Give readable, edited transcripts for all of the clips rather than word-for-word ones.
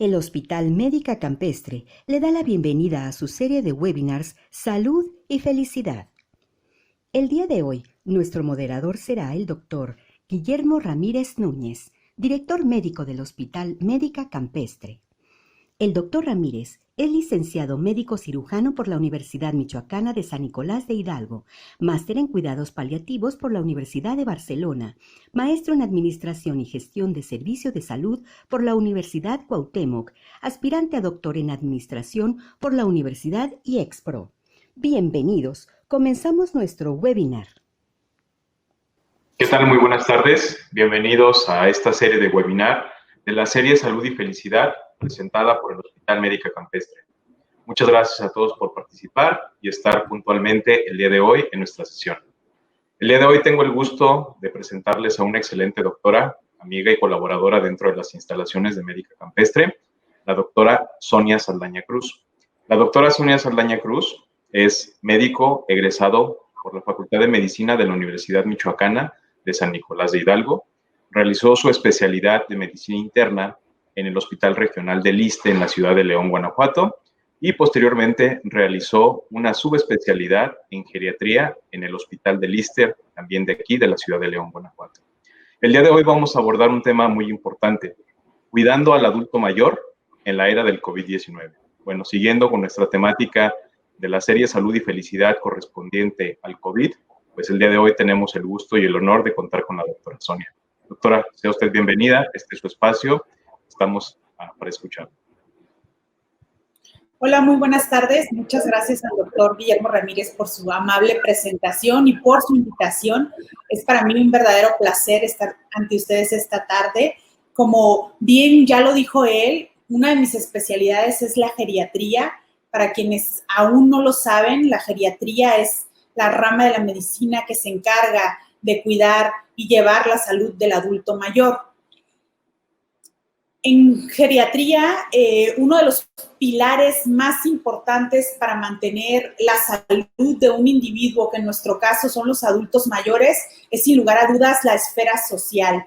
El Hospital Médica Campestre le da la bienvenida a su serie de webinars Salud y Felicidad. El día de hoy, nuestro moderador será el doctor Guillermo Ramírez Núñez, director médico del Hospital Médica Campestre. El doctor Ramírez es licenciado médico cirujano por la Universidad Michoacana de San Nicolás de Hidalgo, máster en cuidados paliativos por la Universidad de Barcelona, maestro en administración y gestión de servicio de salud por la Universidad Cuauhtémoc, aspirante a doctor en administración por la Universidad IEXPRO. Bienvenidos, comenzamos nuestro webinar. ¿Qué tal? Muy buenas tardes. Bienvenidos a esta serie de webinar de la serie Salud y Felicidad, presentada por el Hospital Médica Campestre. Muchas gracias a todos por participar y estar puntualmente el día de hoy en nuestra sesión. El día de hoy tengo el gusto de presentarles a una excelente doctora, amiga y colaboradora dentro de las instalaciones de Médica Campestre, la doctora Sonia Saldaña Cruz. La doctora Sonia Saldaña Cruz es médico egresado por la Facultad de Medicina de la Universidad Michoacana de San Nicolás de Hidalgo. Realizó su especialidad de medicina interna en el Hospital Regional del Iste en la ciudad de León, Guanajuato, y posteriormente realizó una subespecialidad en geriatría en el Hospital del Iste, también de aquí, de la ciudad de León, Guanajuato. El día de hoy vamos a abordar un tema muy importante, cuidando al adulto mayor en la era del COVID-19. Bueno, siguiendo con nuestra temática de la serie Salud y Felicidad correspondiente al COVID, pues el día de hoy tenemos el gusto y el honor de contar con la doctora Sonia. Doctora, sea usted bienvenida, este es su espacio, estamos para escuchar. Hola, muy buenas tardes. Muchas gracias al doctor Guillermo Ramírez por su amable presentación y por su invitación. Es para mí un verdadero placer estar ante ustedes esta tarde. Como bien ya lo dijo él, una de mis especialidades es la geriatría. Para quienes aún no lo saben, la geriatría es la rama de la medicina que se encarga de cuidar y llevar la salud del adulto mayor. En geriatría, uno de los pilares más importantes para mantener la salud de un individuo, que en nuestro caso son los adultos mayores, es sin lugar a dudas la esfera social.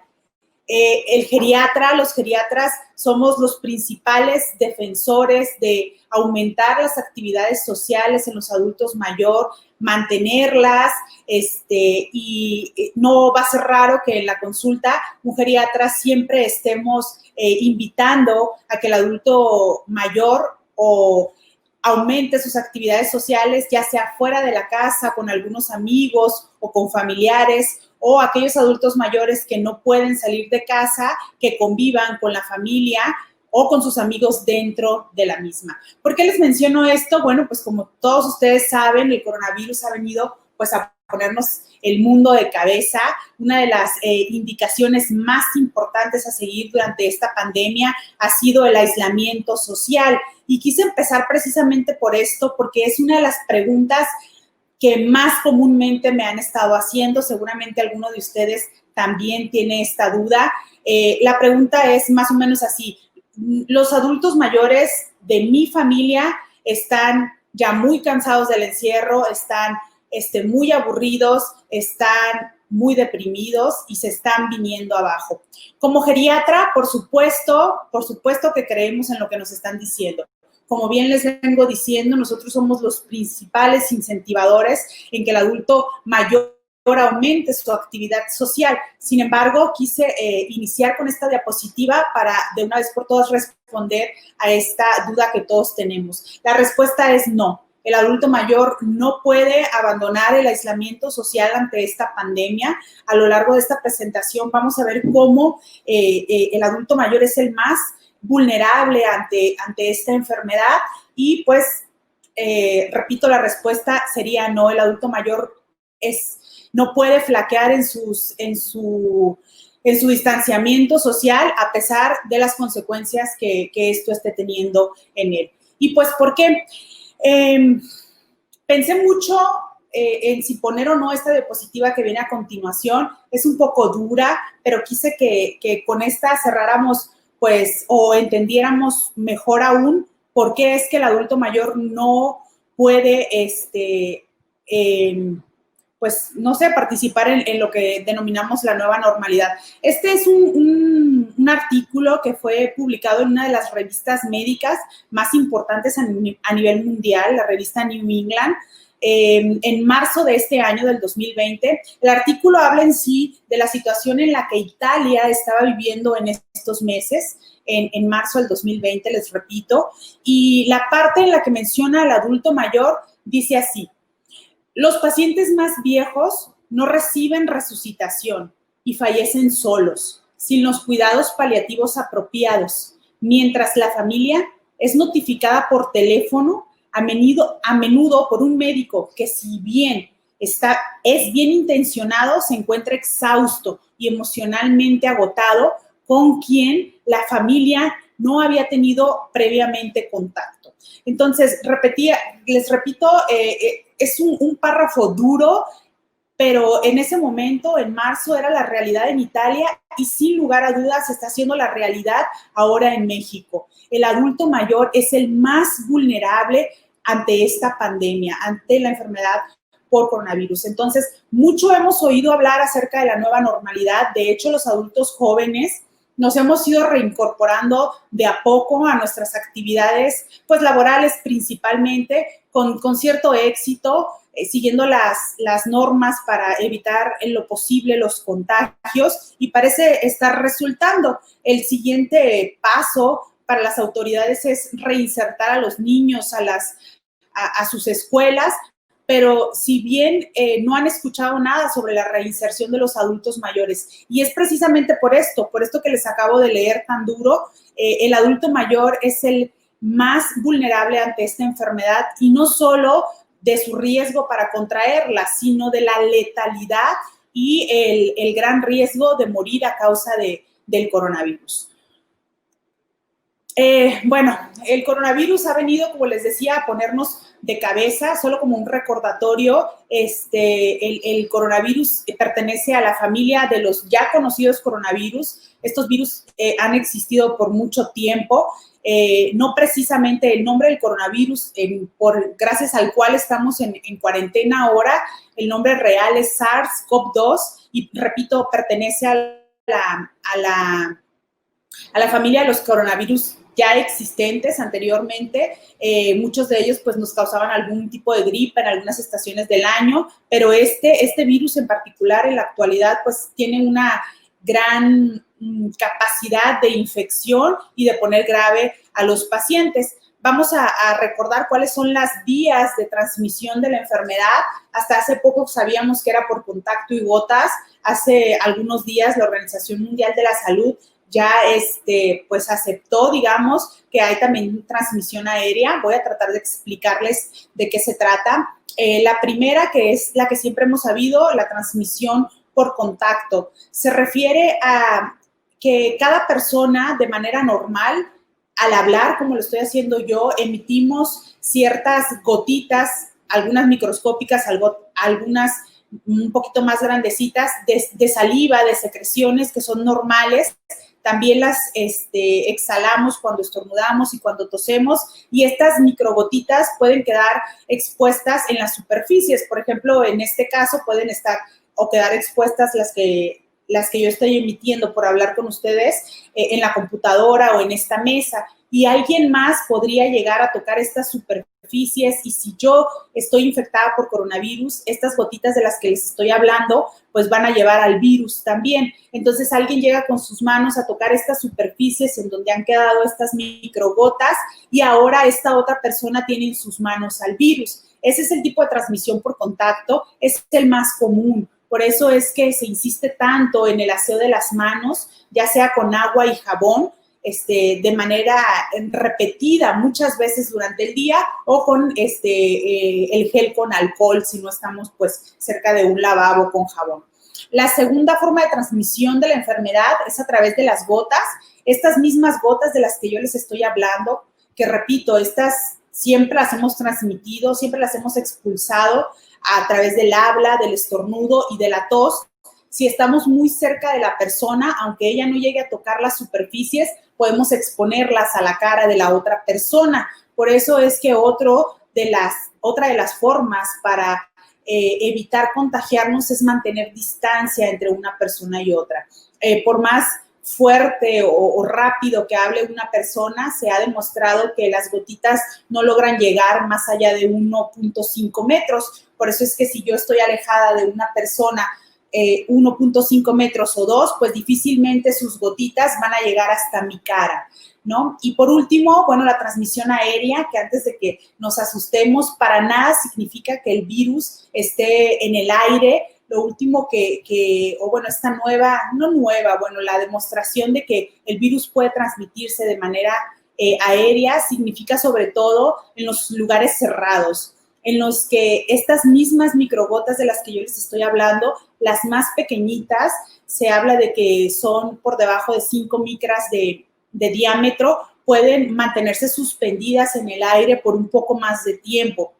Los geriatras somos los principales defensores de aumentar las actividades sociales en los adultos mayores, mantenerlas, y no va a ser raro que en la consulta un geriatra siempre estemos invitando a que el adulto mayor o aumente sus actividades sociales, ya sea fuera de la casa, con algunos amigos o con familiares, o aquellos adultos mayores que no pueden salir de casa, que convivan con la familia o con sus amigos dentro de la misma. ¿Por qué les menciono esto? Bueno, pues como todos ustedes saben, el coronavirus ha venido pues a ponernos el mundo de cabeza. Una de las indicaciones más importantes a seguir durante esta pandemia ha sido el aislamiento social. Y quise empezar precisamente por esto, porque es una de las preguntas que más comúnmente me han estado haciendo. Seguramente alguno de ustedes también tiene esta duda. La pregunta es más o menos así: los adultos mayores de mi familia están ya muy cansados del encierro, están muy aburridos, están muy deprimidos y se están viniendo abajo. Como geriatra, por supuesto que creemos en lo que nos están diciendo. Como bien les vengo diciendo, nosotros somos los principales incentivadores en que el adulto mayor aumente su actividad social. Sin embargo, quise iniciar con esta diapositiva para de una vez por todas responder a esta duda que todos tenemos. La respuesta es no. El adulto mayor no puede abandonar el aislamiento social ante esta pandemia. A lo largo de esta presentación vamos a ver cómo el adulto mayor es el más vulnerable ante esta enfermedad y pues, repito, la respuesta sería no. El adulto mayor no puede flaquear en su distanciamiento social a pesar de las consecuencias que esto esté teniendo en él. Y pues, ¿por qué? Pensé mucho en si poner o no esta diapositiva que viene a continuación. Es un poco dura, pero quise que con esta cerráramos, pues, o entendiéramos mejor aún por qué es que el adulto mayor no puede, pues, no sé, participar en lo que denominamos la nueva normalidad. Este es un artículo que fue publicado en una de las revistas médicas más importantes a nivel mundial, la revista New England, en marzo de este año, del 2020. El artículo habla en sí de la situación en la que Italia estaba viviendo en estos meses, en marzo del 2020, les repito, y la parte en la que menciona al adulto mayor dice así: los pacientes más viejos no reciben resucitación y fallecen solos, sin los cuidados paliativos apropiados, mientras la familia es notificada por teléfono, a menudo por un médico que, si bien es bien intencionado, se encuentra exhausto y emocionalmente agotado, con quien la familia no había tenido previamente contacto. Entonces, les repito, es un párrafo duro, pero en ese momento, en marzo, era la realidad en Italia y sin lugar a dudas está siendo la realidad ahora en México. El adulto mayor es el más vulnerable ante esta pandemia, ante la enfermedad por coronavirus. Entonces, mucho hemos oído hablar acerca de la nueva normalidad. De hecho, los adultos jóvenes nos hemos ido reincorporando de a poco a nuestras actividades, pues laborales principalmente, con cierto éxito, siguiendo las normas para evitar en lo posible los contagios, y parece estar resultando. El siguiente paso para las autoridades es reinsertar a los niños a sus escuelas, pero si bien no han escuchado nada sobre la reinserción de los adultos mayores. Y es precisamente por esto que les acabo de leer tan duro. El adulto mayor es el más vulnerable ante esta enfermedad, y no solo de su riesgo para contraerla, sino de la letalidad y el gran riesgo de morir a causa del coronavirus. Bueno, el coronavirus ha venido, como les decía, a ponernos de cabeza. Solo como un recordatorio, el coronavirus pertenece a la familia de los ya conocidos coronavirus. Estos virus han existido por mucho tiempo. No precisamente el nombre del coronavirus, gracias al cual estamos en cuarentena ahora, el nombre real es SARS-CoV-2 y, repito, pertenece a la familia de los coronavirus ya existentes anteriormente. Muchos de ellos pues nos causaban algún tipo de gripe en algunas estaciones del año, pero este virus en particular en la actualidad pues tiene una gran capacidad de infección y de poner grave a los pacientes. Vamos a recordar cuáles son las vías de transmisión de la enfermedad. Hasta hace poco sabíamos que era por contacto y gotas. Hace algunos días la Organización Mundial de la Salud ya pues aceptó, digamos, que hay también transmisión aérea. Voy a tratar de explicarles de qué se trata. La primera, que es la que siempre hemos sabido, la transmisión por contacto, se refiere a que cada persona de manera normal, al hablar, como lo estoy haciendo yo, emitimos ciertas gotitas, algunas microscópicas, algunas un poquito más grandecitas, de saliva, de secreciones que son normales. También las exhalamos cuando estornudamos y cuando tosemos, y estas microgotitas pueden quedar expuestas en las superficies. Por ejemplo, en este caso pueden estar o quedar expuestas las que yo estoy emitiendo por hablar con ustedes en la computadora o en esta mesa, y alguien más podría llegar a tocar estas superficies, y si yo estoy infectada por coronavirus, estas gotitas de las que les estoy hablando, pues van a llevar al virus también. Entonces alguien llega con sus manos a tocar estas superficies en donde han quedado estas microgotas, y ahora esta otra persona tiene en sus manos al virus. Ese es el tipo de transmisión por contacto, es el más común. Por eso es que se insiste tanto en el aseo de las manos, ya sea con agua y jabón, de manera repetida muchas veces durante el día, o con el gel con alcohol si no estamos pues cerca de un lavabo con jabón. La segunda forma de transmisión de la enfermedad es a través de las gotas. Estas mismas gotas de las que yo les estoy hablando, que repito, estas siempre las hemos transmitido, siempre las hemos expulsado a través del habla, del estornudo y de la tos. Si estamos muy cerca de la persona, aunque ella no llegue a tocar las superficies, podemos exponerlas a la cara de la otra persona. Por eso es que otra de las formas para evitar contagiarnos es mantener distancia entre una persona y otra. Por más fuerte o rápido que hable una persona, se ha demostrado que las gotitas no logran llegar más allá de 1.5 metros. Por eso es que si yo estoy alejada de una persona 1.5 metros o 2, pues difícilmente sus gotitas van a llegar hasta mi cara, ¿no? Y por último, bueno, la transmisión aérea, que antes de que nos asustemos, para nada significa que el virus esté en el aire. Lo último esta la demostración de que el virus puede transmitirse de manera aérea significa sobre todo en los lugares cerrados, en los que estas mismas microgotas de las que yo les estoy hablando, las más pequeñitas, se habla de que son por debajo de 5 micras de diámetro, pueden mantenerse suspendidas en el aire por un poco más de tiempo.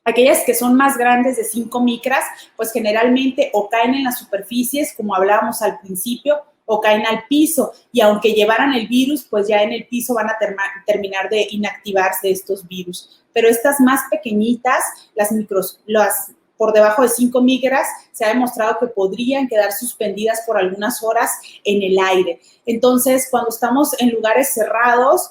Aquellas que son más grandes de 5 micras, pues generalmente o caen en las superficies, como hablábamos al principio, o caen al piso. Y aunque llevaran el virus, pues ya en el piso van a terminar de inactivarse estos virus. Pero estas más pequeñitas, las por debajo de 5 micras, se ha demostrado que podrían quedar suspendidas por algunas horas en el aire. Entonces, cuando estamos en lugares cerrados,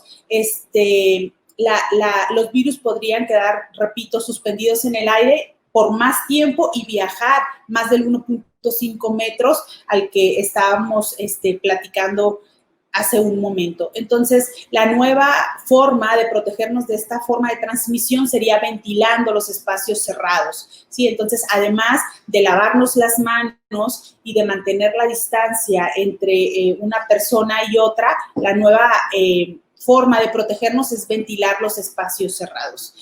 los virus podrían quedar, repito, suspendidos en el aire por más tiempo y viajar más del 1.5 metros al que estábamos platicando hace un momento. Entonces, la nueva forma de protegernos de esta forma de transmisión sería ventilando los espacios cerrados, ¿sí? Entonces, además de lavarnos las manos y de mantener la distancia entre una persona y otra, la nueva forma de protegernos es ventilar los espacios cerrados.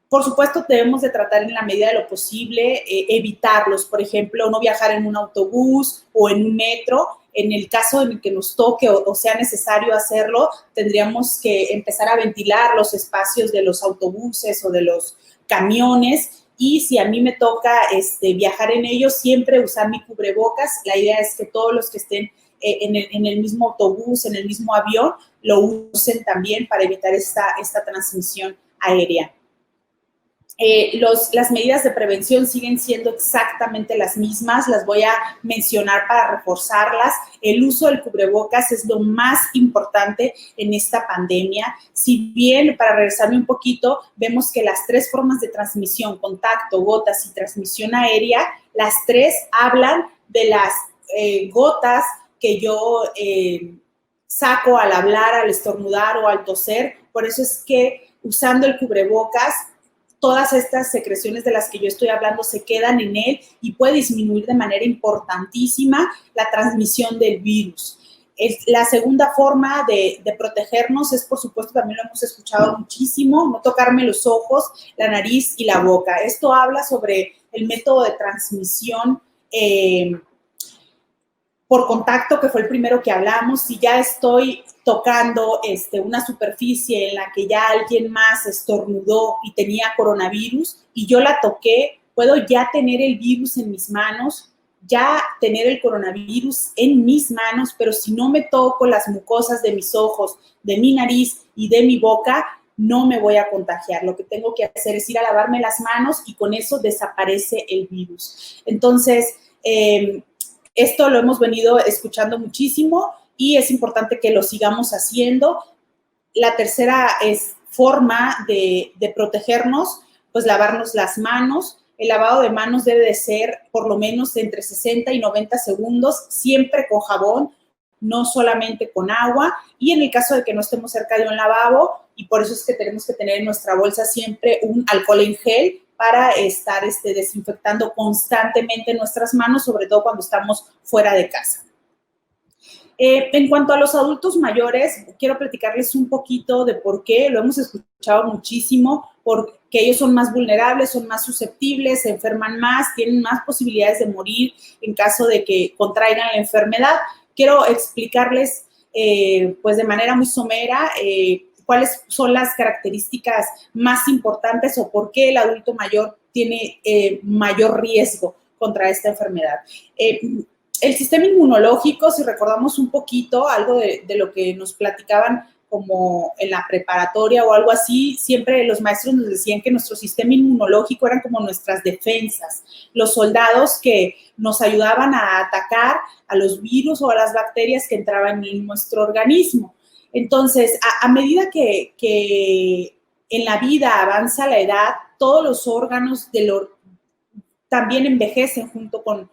Por supuesto, debemos de tratar en la medida de lo posible evitarlos. Por ejemplo, no viajar en un autobús o en un metro. En el caso en el que nos toque o sea necesario hacerlo, tendríamos que empezar a ventilar los espacios de los autobuses o de los camiones. Y si a mí me toca viajar en ellos, siempre usar mi cubrebocas. La idea es que todos los que estén en el mismo autobús, en el mismo avión, lo usen también para evitar esta transmisión aérea. Las medidas de prevención siguen siendo exactamente las mismas, las voy a mencionar para reforzarlas. El uso del cubrebocas es lo más importante en esta pandemia. Si bien, para regresarme un poquito, vemos que las 3 formas de transmisión, contacto, gotas y transmisión aérea, las 3 hablan de las gotas que yo saco al hablar, al estornudar o al toser. Por eso es que usando el cubrebocas, todas estas secreciones de las que yo estoy hablando se quedan en él y puede disminuir de manera importantísima la transmisión del virus. La segunda forma de protegernos es, por supuesto, también lo hemos escuchado muchísimo, no tocarme los ojos, la nariz y la boca. Esto habla sobre el método de transmisión por contacto, que fue el primero que hablamos. Si ya estoy tocando una superficie en la que ya alguien más estornudó y tenía coronavirus y yo la toqué, puedo ya tener el virus en mis manos, ya tener el coronavirus en mis manos, pero si no me toco las mucosas de mis ojos, de mi nariz y de mi boca, no me voy a contagiar. Lo que tengo que hacer es ir a lavarme las manos y con eso desaparece el virus. Entonces, esto lo hemos venido escuchando muchísimo y es importante que lo sigamos haciendo. La tercera forma de protegernos, pues lavarnos las manos. El lavado de manos debe de ser por lo menos entre 60 y 90 segundos, siempre con jabón, no solamente con agua. Y en el caso de que no estemos cerca de un lavabo, y por eso es que tenemos que tener en nuestra bolsa siempre un alcohol en gel para estar desinfectando constantemente nuestras manos, sobre todo cuando estamos fuera de casa. En cuanto a los adultos mayores, quiero platicarles un poquito de por qué, lo hemos escuchado muchísimo, porque ellos son más vulnerables, son más susceptibles, se enferman más, tienen más posibilidades de morir en caso de que contraigan la enfermedad. Quiero explicarles, pues de manera muy somera, cuáles son las características más importantes o por qué el adulto mayor tiene mayor riesgo contra esta enfermedad. El sistema inmunológico, si recordamos un poquito algo de lo que nos platicaban como en la preparatoria o algo así, siempre los maestros nos decían que nuestro sistema inmunológico eran como nuestras defensas, los soldados que nos ayudaban a atacar a los virus o a las bacterias que entraban en nuestro organismo. Entonces, a medida que en la vida avanza la edad, todos los órganos también envejecen junto con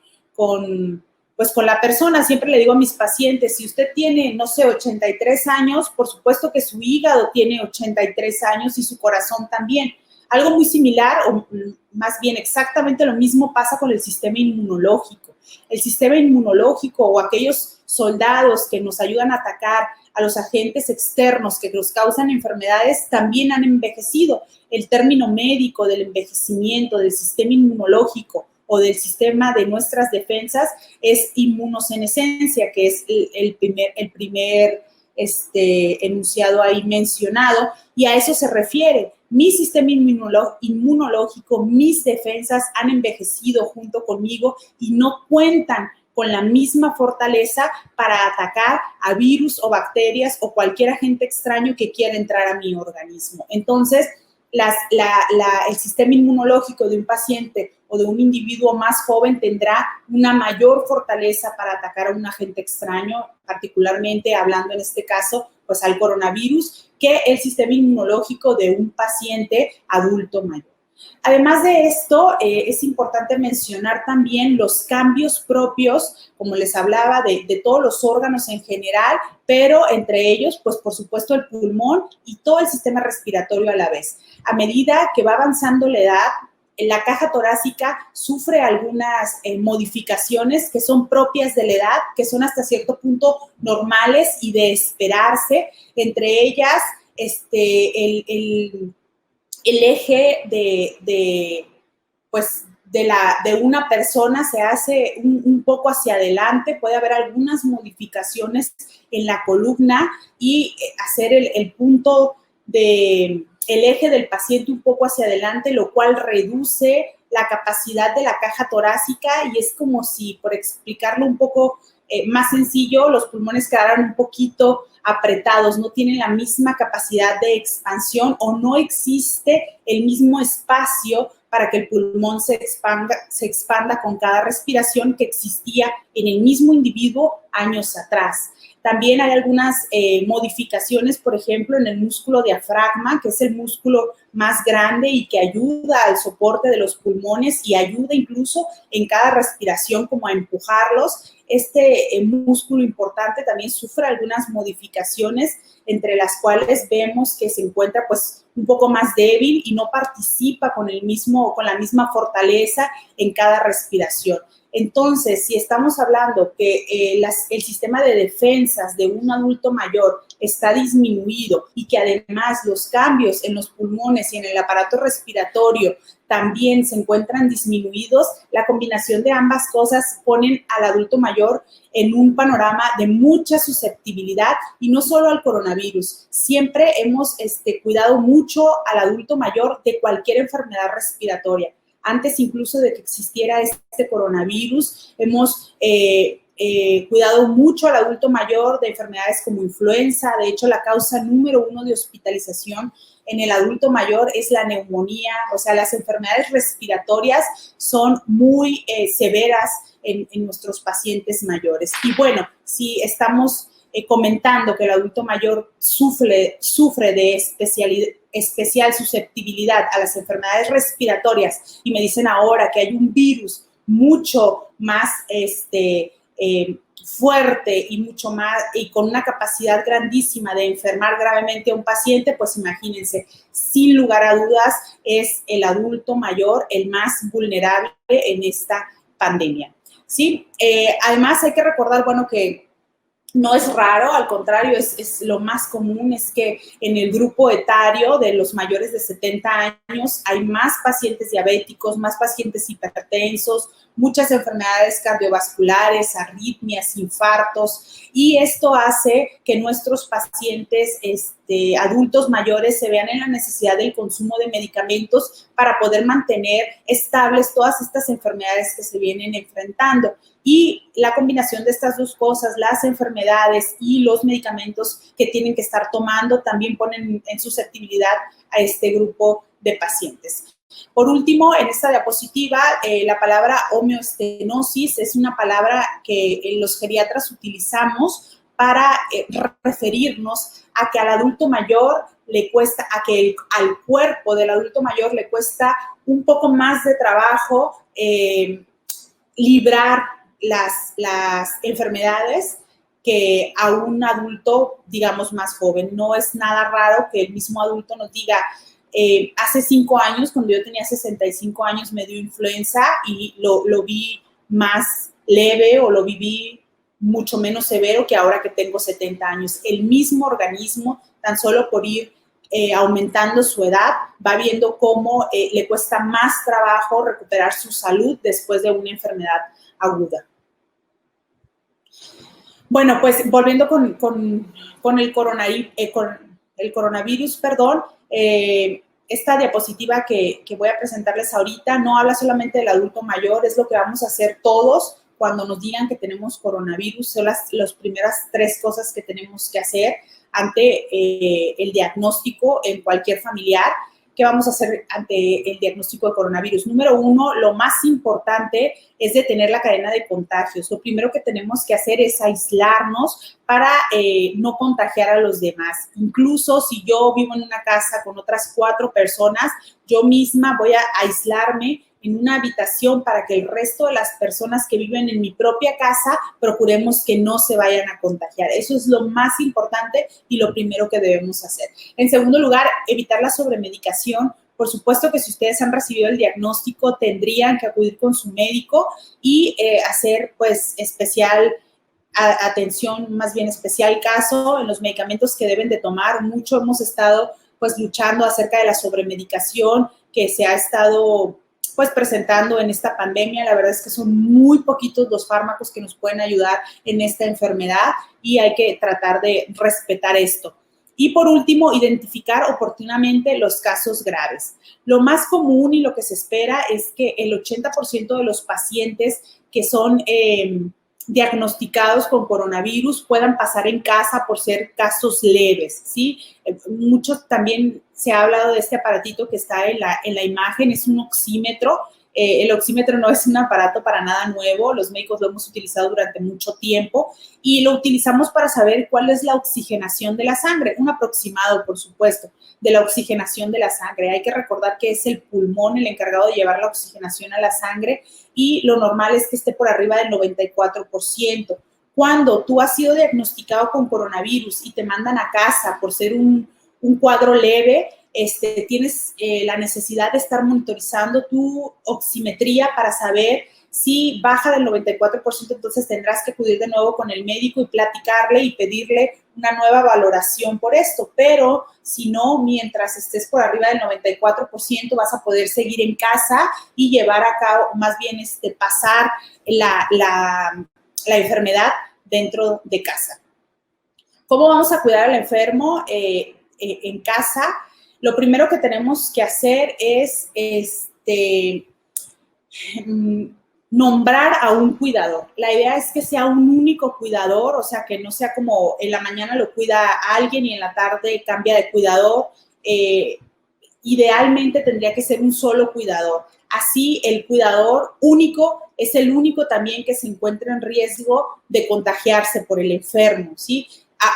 la persona. Siempre le digo a mis pacientes, si usted tiene, no sé, 83 años, por supuesto que su hígado tiene 83 años y su corazón también. Algo muy similar, o más bien exactamente lo mismo pasa con el sistema inmunológico. El sistema inmunológico o aquellos soldados que nos ayudan a atacar a los agentes externos que nos causan enfermedades también han envejecido. El término médico del envejecimiento del sistema inmunológico o del sistema de nuestras defensas es inmunosenescencia, que es el primer enunciado ahí mencionado, y a eso se refiere. Mi sistema inmunológico, mis defensas han envejecido junto conmigo y no cuentan con la misma fortaleza para atacar a virus o bacterias o cualquier agente extraño que quiera entrar a mi organismo. Entonces, el sistema inmunológico de un paciente o de un individuo más joven tendrá una mayor fortaleza para atacar a un agente extraño, particularmente hablando en este caso, pues al coronavirus, que el sistema inmunológico de un paciente adulto mayor. Además de esto, es importante mencionar también los cambios propios, como les hablaba, de todos los órganos en general, pero entre ellos, pues por supuesto el pulmón y todo el sistema respiratorio a la vez. A medida que va avanzando la edad, la caja torácica sufre algunas modificaciones que son propias de la edad, que son hasta cierto punto normales y de esperarse. Entre ellas, el eje de una persona se hace un poco hacia adelante, puede haber algunas modificaciones en la columna y hacer el punto el eje del paciente un poco hacia adelante, lo cual reduce la capacidad de la caja torácica y es como si, por explicarlo un poco más sencillo, los pulmones quedaran un poquito apretados, no tienen la misma capacidad de expansión o no existe el mismo espacio para que el pulmón se expanda con cada respiración que existía en el mismo individuo años atrás. También hay algunas modificaciones, por ejemplo, en el músculo diafragma, que es el músculo más grande y que ayuda al soporte de los pulmones y ayuda incluso en cada respiración como a empujarlos. Este músculo importante también sufre algunas modificaciones, entre las cuales vemos que se encuentra pues un poco más débil y no participa con la misma fortaleza en cada respiración. Entonces, si estamos hablando que el sistema de defensas de un adulto mayor está disminuido y que además los cambios en los pulmones y en el aparato respiratorio también se encuentran disminuidos, la combinación de ambas cosas ponen al adulto mayor en un panorama de mucha susceptibilidad y no solo al coronavirus. Siempre hemos cuidado mucho al adulto mayor de cualquier enfermedad respiratoria. Antes incluso de que existiera este coronavirus, hemos cuidado mucho al adulto mayor de enfermedades como influenza. De hecho, la causa número 1 de hospitalización en el adulto mayor es la neumonía. O sea, las enfermedades respiratorias son muy severas en nuestros pacientes mayores. Y bueno, si estamos comentando que el adulto mayor sufre de especial susceptibilidad a las enfermedades respiratorias y me dicen ahora que hay un virus mucho más fuerte y con una capacidad grandísima de enfermar gravemente a un paciente, pues imagínense, sin lugar a dudas es el adulto mayor el más vulnerable en esta pandemia, ¿sí? Además hay que recordar, bueno, que no es raro, al contrario, es lo más común, es que en el grupo etario de los mayores de 70 años hay más pacientes diabéticos, más pacientes hipertensos, muchas enfermedades cardiovasculares, arritmias, infartos, y esto hace que nuestros pacientes adultos mayores se vean en la necesidad del consumo de medicamentos para poder mantener estables todas estas enfermedades que se vienen enfrentando. Y la combinación de estas dos cosas, las enfermedades y los medicamentos que tienen que estar tomando, también ponen en susceptibilidad a este grupo de pacientes. Por último, en esta diapositiva, la palabra homeostenosis es una palabra que los geriatras utilizamos para referirnos a que al adulto mayor le cuesta, al cuerpo del adulto mayor le cuesta un poco más de trabajo librar las enfermedades que a un adulto, digamos, más joven. No es nada raro que el mismo adulto nos diga, hace 5 años, cuando yo tenía 65 años, me dio influenza y lo vi más leve o lo viví mucho menos severo que ahora que tengo 70 años. El mismo organismo, tan solo por ir aumentando su edad, va viendo cómo le cuesta más trabajo recuperar su salud después de una enfermedad aguda. Bueno, pues volviendo con el coronavirus, esta diapositiva que voy a presentarles ahorita no habla solamente del adulto mayor, es lo que vamos a hacer todos cuando nos digan que tenemos coronavirus. Son las primeras 3 cosas que tenemos que hacer ante el diagnóstico en cualquier familiar. ¿Qué vamos a hacer ante el diagnóstico de coronavirus? Número 1, lo más importante es detener la cadena de contagios. Lo primero que tenemos que hacer es aislarnos para no contagiar a los demás. Incluso si yo vivo en una casa con otras 4 personas, yo misma voy a aislarme en una habitación para que el resto de las personas que viven en mi propia casa procuremos que no se vayan a contagiar. Eso es lo más importante y lo primero que debemos hacer. En segundo lugar, evitar la sobremedicación. Por supuesto que si ustedes han recibido el diagnóstico, tendrían que acudir con su médico y hacer, pues, especial atención, más bien especial caso en los medicamentos que deben de tomar. Mucho hemos estado, pues, luchando acerca de la sobremedicación que se ha estado pues presentando en esta pandemia. La verdad es que son muy poquitos los fármacos que nos pueden ayudar en esta enfermedad y hay que tratar de respetar esto. Y por último, identificar oportunamente los casos graves. Lo más común y lo que se espera es que el 80% de los pacientes que son diagnosticados con coronavirus puedan pasar en casa por ser casos leves, ¿sí? Muchos también se ha hablado de este aparatito que está en la imagen, es un oxímetro. El oxímetro no es un aparato para nada nuevo, los médicos lo hemos utilizado durante mucho tiempo y lo utilizamos para saber cuál es la oxigenación de la sangre, un aproximado, por supuesto, de la oxigenación de la sangre. Hay que recordar que es el pulmón el encargado de llevar la oxigenación a la sangre y lo normal es que esté por arriba del 94%. Cuando tú has sido diagnosticado con coronavirus y te mandan a casa por ser un cuadro leve, tienes la necesidad de estar monitorizando tu oximetría para saber si baja del 94%, entonces tendrás que acudir de nuevo con el médico y platicarle y pedirle una nueva valoración por esto. Pero si no, mientras estés por arriba del 94%, vas a poder seguir en casa y llevar a cabo, más bien pasar la enfermedad dentro de casa. ¿Cómo vamos a cuidar al enfermo en casa? Lo primero que tenemos que hacer es nombrar a un cuidador. La idea es que sea un único cuidador, o sea, que no sea como en la mañana lo cuida a alguien y en la tarde cambia de cuidador. Idealmente tendría que ser un solo cuidador. Así, el cuidador único es el único también que se encuentra en riesgo de contagiarse por el enfermo, ¿sí?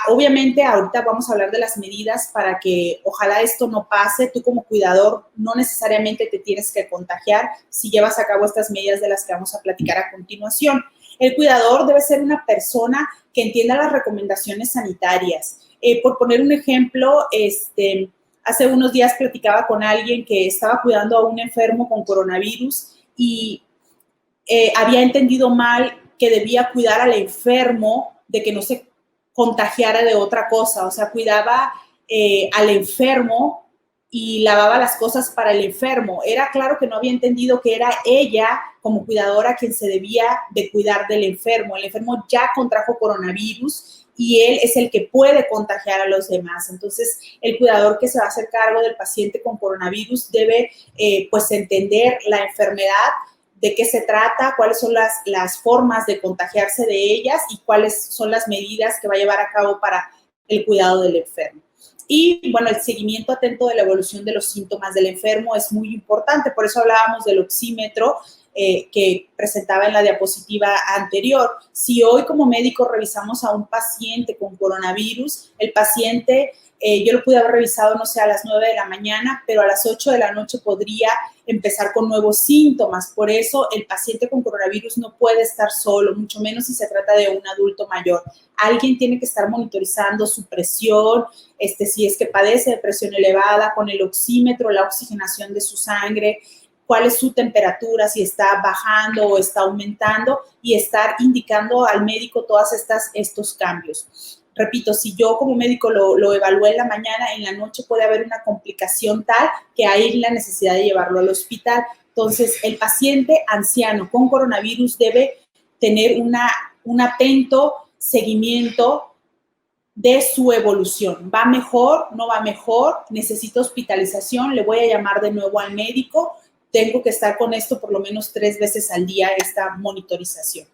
Obviamente, ahorita vamos a hablar de las medidas para que ojalá esto no pase. Tú como cuidador no necesariamente te tienes que contagiar si llevas a cabo estas medidas de las que vamos a platicar a continuación. El cuidador debe ser una persona que entienda las recomendaciones sanitarias. Por poner un ejemplo, hace unos días platicaba con alguien que estaba cuidando a un enfermo con coronavirus y había entendido mal que debía cuidar al enfermo de que no se contagiara de otra cosa, o sea, cuidaba al enfermo y lavaba las cosas para el enfermo. Era claro que no había entendido que era ella, como cuidadora, quien se debía de cuidar del enfermo. El enfermo ya contrajo coronavirus y él es el que puede contagiar a los demás. Entonces, el cuidador que se va a hacer cargo del paciente con coronavirus debe pues entender la enfermedad, de qué se trata, cuáles son las formas de contagiarse de ellas y cuáles son las medidas que va a llevar a cabo para el cuidado del enfermo. Y, bueno, el seguimiento atento de la evolución de los síntomas del enfermo es muy importante. Por eso hablábamos del oxímetro que presentaba en la diapositiva anterior. Si hoy como médico revisamos a un paciente con coronavirus, el paciente, yo lo pude haber revisado, no sé, a las 9 de la mañana, pero a las 8 de la noche podría empezar con nuevos síntomas. Por eso el paciente con coronavirus no puede estar solo, mucho menos si se trata de un adulto mayor. Alguien tiene que estar monitorizando su presión, si es que padece de presión elevada, con el oxímetro, la oxigenación de su sangre, cuál es su temperatura, si está bajando o está aumentando, y estar indicando al médico todos estos cambios. Repito, si yo como médico lo evalué en la mañana, en la noche puede haber una complicación tal que hay la necesidad de llevarlo al hospital. Entonces, el paciente anciano con coronavirus debe tener un atento seguimiento de su evolución. ¿Va mejor? ¿No va mejor? ¿Necesita hospitalización? ¿Le voy a llamar de nuevo al médico? Tengo que estar con esto por lo menos 3 veces al día, esta monitorización.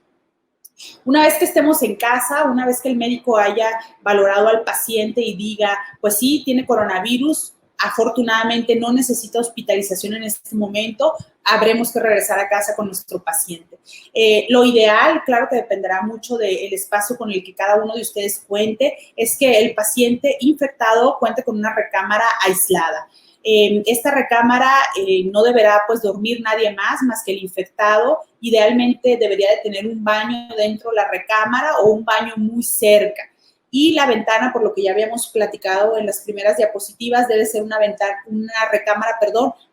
Una vez que estemos en casa, una vez que el médico haya valorado al paciente y diga, pues sí, tiene coronavirus, afortunadamente no necesita hospitalización en este momento, habremos que regresar a casa con nuestro paciente. Lo ideal, claro que dependerá mucho del espacio con el que cada uno de ustedes cuente, es que el paciente infectado cuente con una recámara aislada. Esta recámara no deberá pues dormir nadie más que el infectado. Idealmente debería de tener un baño dentro de la recámara o un baño muy cerca. Y la ventana, por lo que ya habíamos platicado en las primeras diapositivas, debe ser una recámara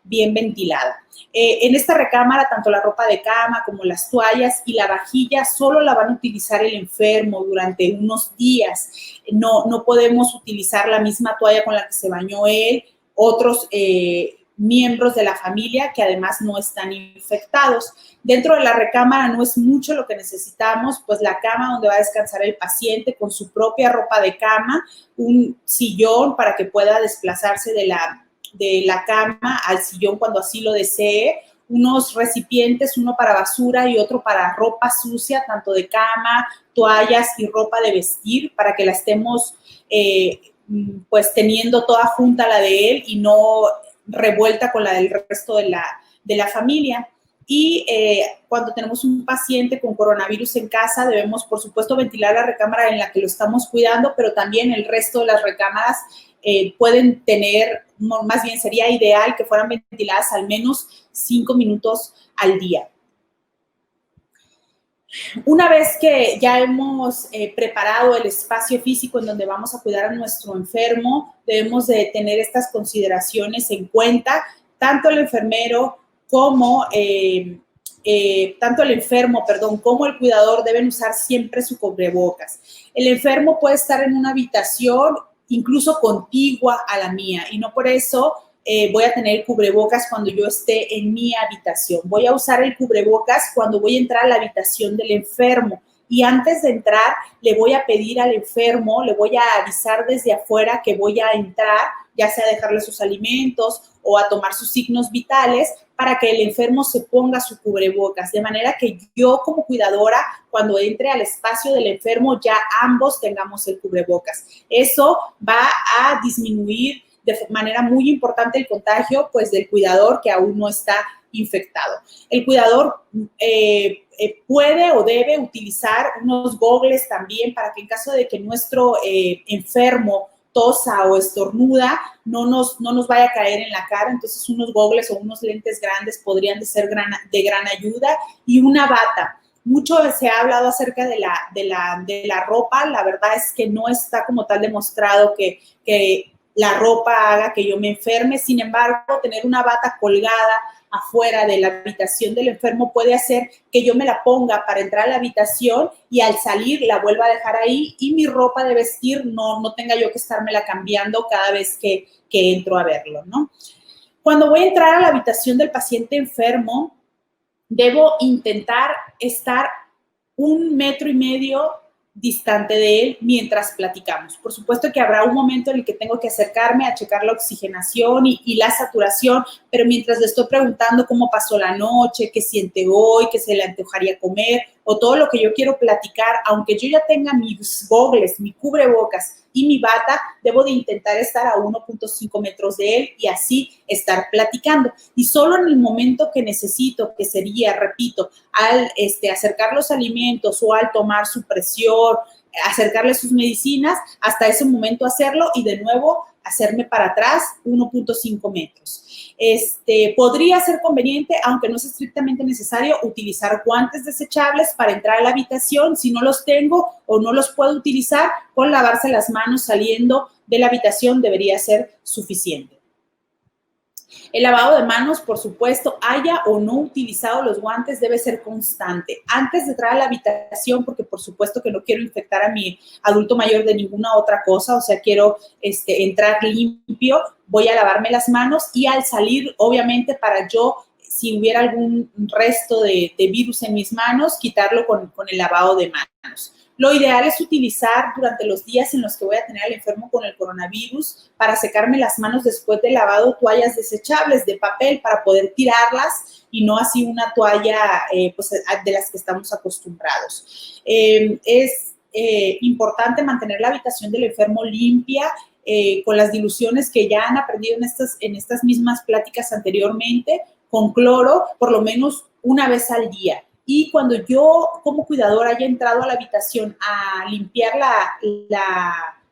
bien ventilada. En esta recámara, tanto la ropa de cama como las toallas y la vajilla solo la van a utilizar el enfermo durante unos días. No podemos utilizar la misma toalla con la que se bañó él, otros miembros de la familia que además no están infectados. Dentro de la recámara no es mucho lo que necesitamos, pues la cama donde va a descansar el paciente con su propia ropa de cama, un sillón para que pueda desplazarse de la cama al sillón cuando así lo desee, unos recipientes, uno para basura y otro para ropa sucia, tanto de cama, toallas y ropa de vestir, para que la estemos pues teniendo toda junta la de él y no revuelta con la del resto de la familia. Y cuando tenemos un paciente con coronavirus en casa, debemos, por supuesto, ventilar la recámara en la que lo estamos cuidando, pero también el resto de las recámaras pueden tener, más bien sería ideal que fueran ventiladas al menos 5 minutos al día. Una vez que ya hemos preparado el espacio físico en donde vamos a cuidar a nuestro enfermo, debemos de tener estas consideraciones en cuenta. Tanto el enfermo, como el cuidador deben usar siempre su cubrebocas. El enfermo puede estar en una habitación incluso contigua a la mía y no por eso voy a tener cubrebocas cuando yo esté en mi habitación. Voy a usar el cubrebocas cuando voy a entrar a la habitación del enfermo. Y antes de entrar, le voy a pedir al enfermo, le voy a avisar desde afuera que voy a entrar, ya sea a dejarle sus alimentos o a tomar sus signos vitales, para que el enfermo se ponga su cubrebocas. De manera que yo como cuidadora, cuando entre al espacio del enfermo, ya ambos tengamos el cubrebocas. Eso va a disminuir de manera muy importante el contagio, pues, del cuidador que aún no está infectado. El cuidador puede o debe utilizar unos gogles también para que en caso de que nuestro enfermo tosa o estornuda, no nos vaya a caer en la cara. Entonces, unos gogles o unos lentes grandes podrían ser de gran ayuda, y una bata. Mucho se ha hablado acerca de la ropa. La verdad es que no está como tal demostrado que la ropa haga que yo me enferme. Sin embargo, tener una bata colgada afuera de la habitación del enfermo puede hacer que yo me la ponga para entrar a la habitación y al salir la vuelva a dejar ahí, y mi ropa de vestir no tenga yo que estármela cambiando cada vez que entro a verlo, ¿no? Cuando voy a entrar a la habitación del paciente enfermo, debo intentar estar 1,5 metros distante de él mientras platicamos. Por supuesto que habrá un momento en el que tengo que acercarme a checar la oxigenación y la saturación, pero mientras le estoy preguntando cómo pasó la noche, qué siente hoy, qué se le antojaría comer o todo lo que yo quiero platicar, aunque yo ya tenga mis gogles, mi cubrebocas y mi bata, debo de intentar estar a 1.5 metros de él y así estar platicando. Y solo en el momento que necesito, que sería, repito, al acercar los alimentos o al tomar su presión, acercarle sus medicinas, hasta ese momento hacerlo y de nuevo hacerme para atrás 1.5 metros. Podría ser conveniente, aunque no es estrictamente necesario, utilizar guantes desechables para entrar a la habitación. Si no los tengo o no los puedo utilizar, con lavarse las manos saliendo de la habitación debería ser suficiente. El lavado de manos, por supuesto, haya o no utilizado los guantes, debe ser constante. Antes de entrar a la habitación, porque por supuesto que no quiero infectar a mi adulto mayor de ninguna otra cosa, o sea, quiero entrar limpio, voy a lavarme las manos y al salir, obviamente, para yo, si hubiera algún resto de virus en mis manos, quitarlo con el lavado de manos. Lo ideal es utilizar durante los días en los que voy a tener al enfermo con el coronavirus para secarme las manos después del lavado toallas desechables de papel para poder tirarlas y no así una toalla de las que estamos acostumbrados. Es importante mantener la habitación del enfermo limpia con las diluciones que ya han aprendido en estas mismas pláticas anteriormente, con cloro por lo menos una vez al día. Y cuando yo como cuidadora haya entrado a la habitación a limpiar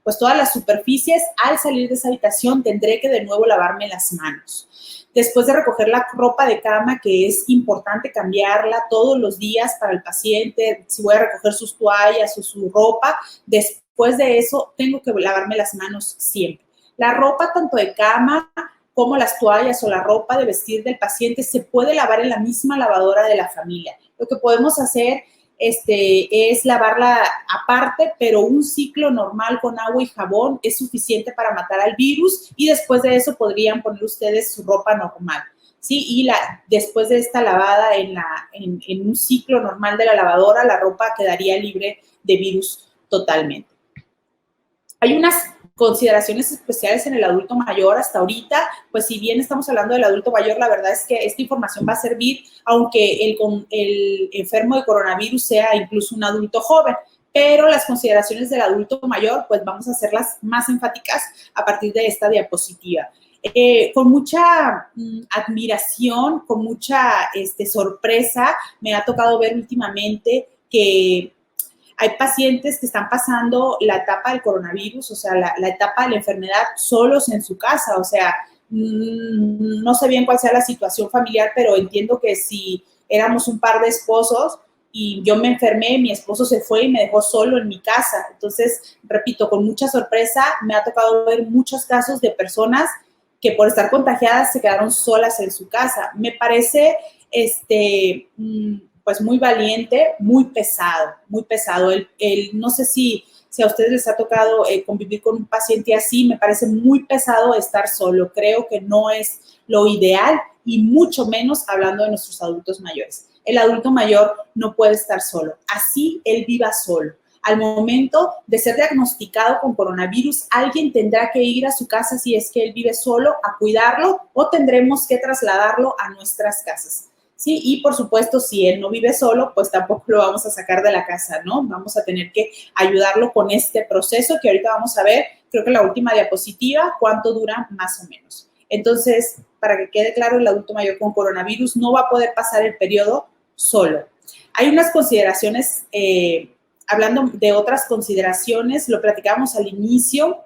pues todas las superficies, al salir de esa habitación tendré que de nuevo lavarme las manos. Después de recoger la ropa de cama, que es importante cambiarla todos los días para el paciente, si voy a recoger sus toallas o su ropa, después de eso tengo que lavarme las manos siempre. La ropa tanto de cama como las toallas o la ropa de vestir del paciente se puede lavar en la misma lavadora de la familia. Lo que podemos hacer es lavarla aparte, pero un ciclo normal con agua y jabón es suficiente para matar al virus y después de eso podrían poner ustedes su ropa normal, ¿sí? Y después de esta lavada en un ciclo normal de la lavadora, la ropa quedaría libre de virus totalmente. Hay unas consideraciones especiales en el adulto mayor hasta ahorita, pues si bien estamos hablando del adulto mayor, la verdad es que esta información va a servir aunque el enfermo de coronavirus sea incluso un adulto joven, pero las consideraciones del adulto mayor, pues vamos a hacerlas más enfáticas a partir de esta diapositiva. Con mucha admiración, con mucha sorpresa, me ha tocado ver últimamente que hay pacientes que están pasando la etapa del coronavirus, o sea, la etapa de la enfermedad solos en su casa, o sea, no sé bien cuál sea la situación familiar, pero entiendo que si éramos un par de esposos y yo me enfermé, mi esposo se fue y me dejó solo en mi casa. Entonces, repito, con mucha sorpresa, me ha tocado ver muchos casos de personas que por estar contagiadas se quedaron solas en su casa. Me parece, pues muy valiente, muy pesado, muy pesado. No sé si a ustedes les ha tocado convivir con un paciente así, me parece muy pesado estar solo. Creo que no es lo ideal y mucho menos hablando de nuestros adultos mayores. El adulto mayor no puede estar solo, así él viva solo. Al momento de ser diagnosticado con coronavirus, alguien tendrá que ir a su casa si es que él vive solo a cuidarlo o tendremos que trasladarlo a nuestras casas. Sí, y por supuesto, si él no vive solo, pues tampoco lo vamos a sacar de la casa, ¿no? Vamos a tener que ayudarlo con este proceso que ahorita vamos a ver, creo que la última diapositiva, cuánto dura más o menos. Entonces, para que quede claro, el adulto mayor con coronavirus no va a poder pasar el periodo solo. Hay unas consideraciones, hablando de otras consideraciones, lo platicábamos al inicio.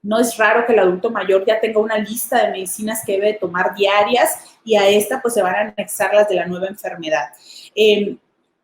No es raro que el adulto mayor ya tenga una lista de medicinas que debe tomar diarias y a esta pues se van a anexar las de la nueva enfermedad.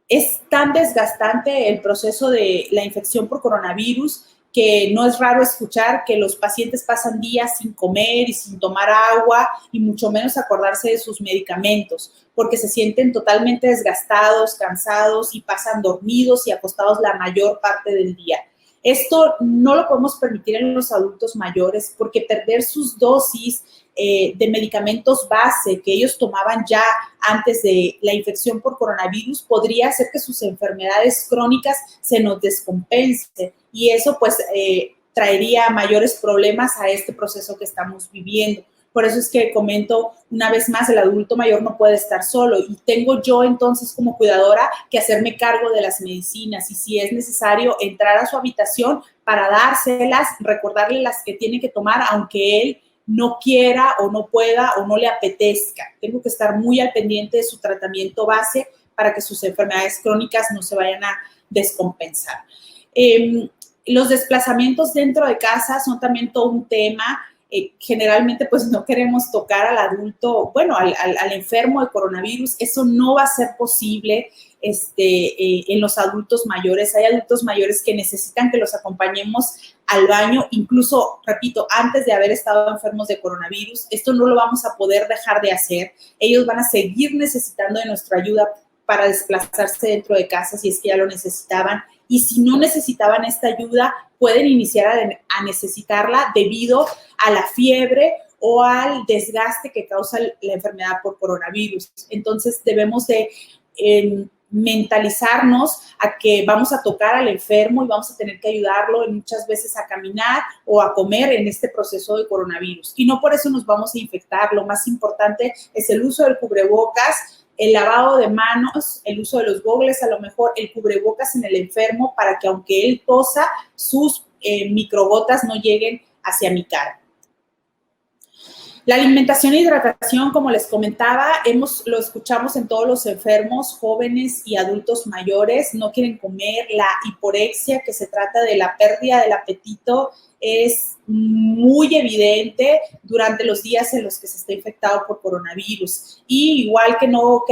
Es tan desgastante el proceso de la infección por coronavirus que no es raro escuchar que los pacientes pasan días sin comer y sin tomar agua y mucho menos acordarse de sus medicamentos porque se sienten totalmente desgastados, cansados y pasan dormidos y acostados la mayor parte del día. Esto no lo podemos permitir en los adultos mayores porque perder sus dosis de medicamentos base que ellos tomaban ya antes de la infección por coronavirus, podría hacer que sus enfermedades crónicas se nos descompensen y eso pues traería mayores problemas a este proceso que estamos viviendo. Por eso es que comento una vez más, el adulto mayor no puede estar solo y tengo yo entonces como cuidadora que hacerme cargo de las medicinas y si es necesario entrar a su habitación para dárselas, recordarle las que tiene que tomar aunque él no quiera o no pueda o no le apetezca. Tengo que estar muy al pendiente de su tratamiento base para que sus enfermedades crónicas no se vayan a descompensar. Los desplazamientos dentro de casa son también todo un tema. Generalmente pues no queremos tocar al adulto, bueno, al enfermo de coronavirus, eso no va a ser posible en los adultos mayores. Hay adultos mayores que necesitan que los acompañemos al baño, incluso, repito, antes de haber estado enfermos de coronavirus. Esto no lo vamos a poder dejar de hacer. Ellos van a seguir necesitando de nuestra ayuda para desplazarse dentro de casa si es que ya lo necesitaban. Y si no necesitaban esta ayuda, pueden iniciar a necesitarla debido a la fiebre o al desgaste que causa la enfermedad por coronavirus. Entonces, debemos de mentalizarnos a que vamos a tocar al enfermo y vamos a tener que ayudarlo muchas veces a caminar o a comer en este proceso de coronavirus. Y no por eso nos vamos a infectar. Lo más importante es el uso del cubrebocas, el lavado de manos, el uso de los gogles, a lo mejor el cubrebocas en el enfermo para que aunque él tosa, sus microgotas no lleguen hacia mi cara. La alimentación e hidratación, como les comentaba, lo escuchamos en todos los enfermos, jóvenes y adultos mayores, no quieren comer. La hiporexia, que se trata de la pérdida del apetito, es muy evidente durante los días en los que se está infectado por coronavirus. Y igual que no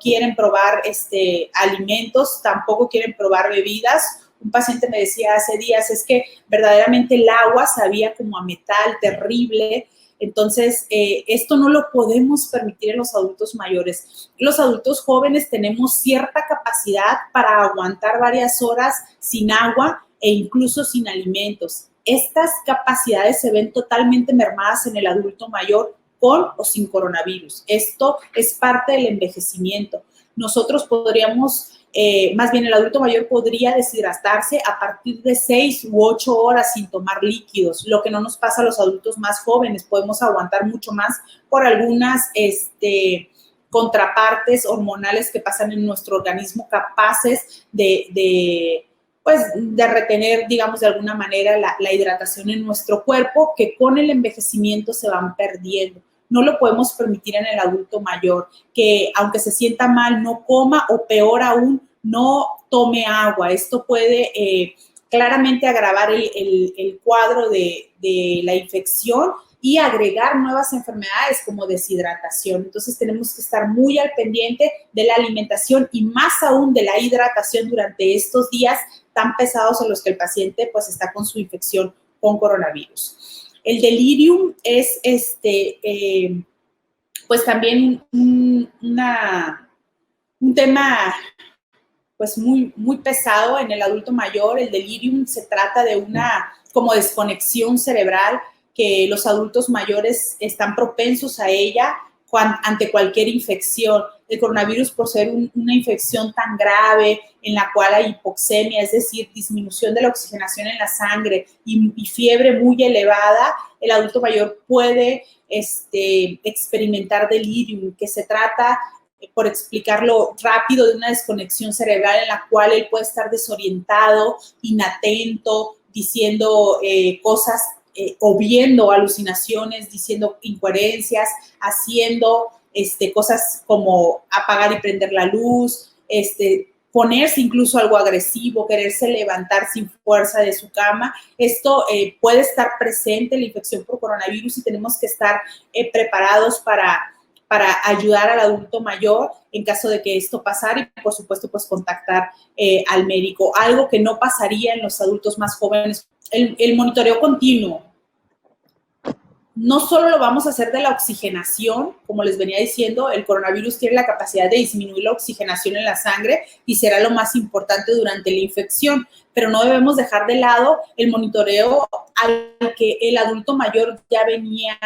quieren probar alimentos, tampoco quieren probar bebidas. Un paciente me decía hace días, es que verdaderamente el agua sabía como a metal terrible. Entonces, esto no lo podemos permitir en los adultos mayores. Los adultos jóvenes tenemos cierta capacidad para aguantar varias horas sin agua e incluso sin alimentos. Estas capacidades se ven totalmente mermadas en el adulto mayor con o sin coronavirus. Esto es parte del envejecimiento. Nosotros podríamos, más bien el adulto mayor podría deshidratarse a partir de 6 u 8 horas sin tomar líquidos, lo que no nos pasa a los adultos más jóvenes. Podemos aguantar mucho más por algunas contrapartes hormonales que pasan en nuestro organismo capaces de retener, digamos, de alguna manera la hidratación en nuestro cuerpo, que con el envejecimiento se van perdiendo. No lo podemos permitir en el adulto mayor, que aunque se sienta mal, no coma o peor aún, no tome agua. Esto puede claramente agravar el cuadro de la infección y agregar nuevas enfermedades como deshidratación. Entonces tenemos que estar muy al pendiente de la alimentación y más aún de la hidratación durante estos días tan pesados en los que el paciente pues está con su infección con coronavirus. El delirium es pues también un tema pues muy, muy pesado en el adulto mayor. El delirium se trata de una como desconexión cerebral que los adultos mayores están propensos a ella ante cualquier infección. El coronavirus, por ser una infección tan grave en la cual hay hipoxemia, es decir, disminución de la oxigenación en la sangre y fiebre muy elevada, el adulto mayor puede experimentar delirium, que se trata, por explicarlo rápido, de una desconexión cerebral en la cual él puede estar desorientado, inatento, diciendo cosas o viendo alucinaciones, diciendo incoherencias, haciendo cosas como apagar y prender la luz, ponerse incluso algo agresivo, quererse levantar sin fuerza de su cama. Esto puede estar presente en la infección por coronavirus y tenemos que estar preparados para ayudar al adulto mayor en caso de que esto pasara y, por supuesto, pues contactar al médico. Algo que no pasaría en los adultos más jóvenes. El monitoreo continuo. No solo lo vamos a hacer de la oxigenación, como les venía diciendo, el coronavirus tiene la capacidad de disminuir la oxigenación en la sangre y será lo más importante durante la infección, pero no debemos dejar de lado el monitoreo al que el adulto mayor ya venía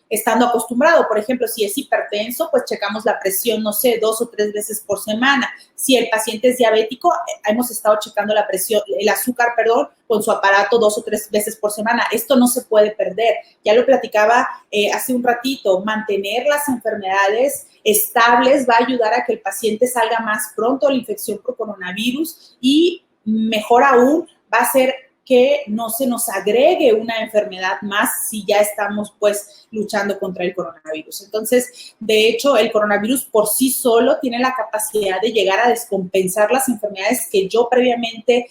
estando acostumbrado. Por ejemplo, si es hipertenso, pues checamos la presión, no sé, 2 o 3 veces por semana. Si el paciente es diabético, hemos estado checando la presión, el azúcar, perdón, con su aparato 2 o 3 veces por semana. Esto no se puede perder. Ya lo platicaba hace un ratito, mantener las enfermedades estables va a ayudar a que el paciente salga más pronto de la infección por coronavirus y mejor aún va a ser que no se nos agregue una enfermedad más si ya estamos pues luchando contra el coronavirus. Entonces, de hecho, el coronavirus por sí solo tiene la capacidad de llegar a descompensar las enfermedades que yo previamente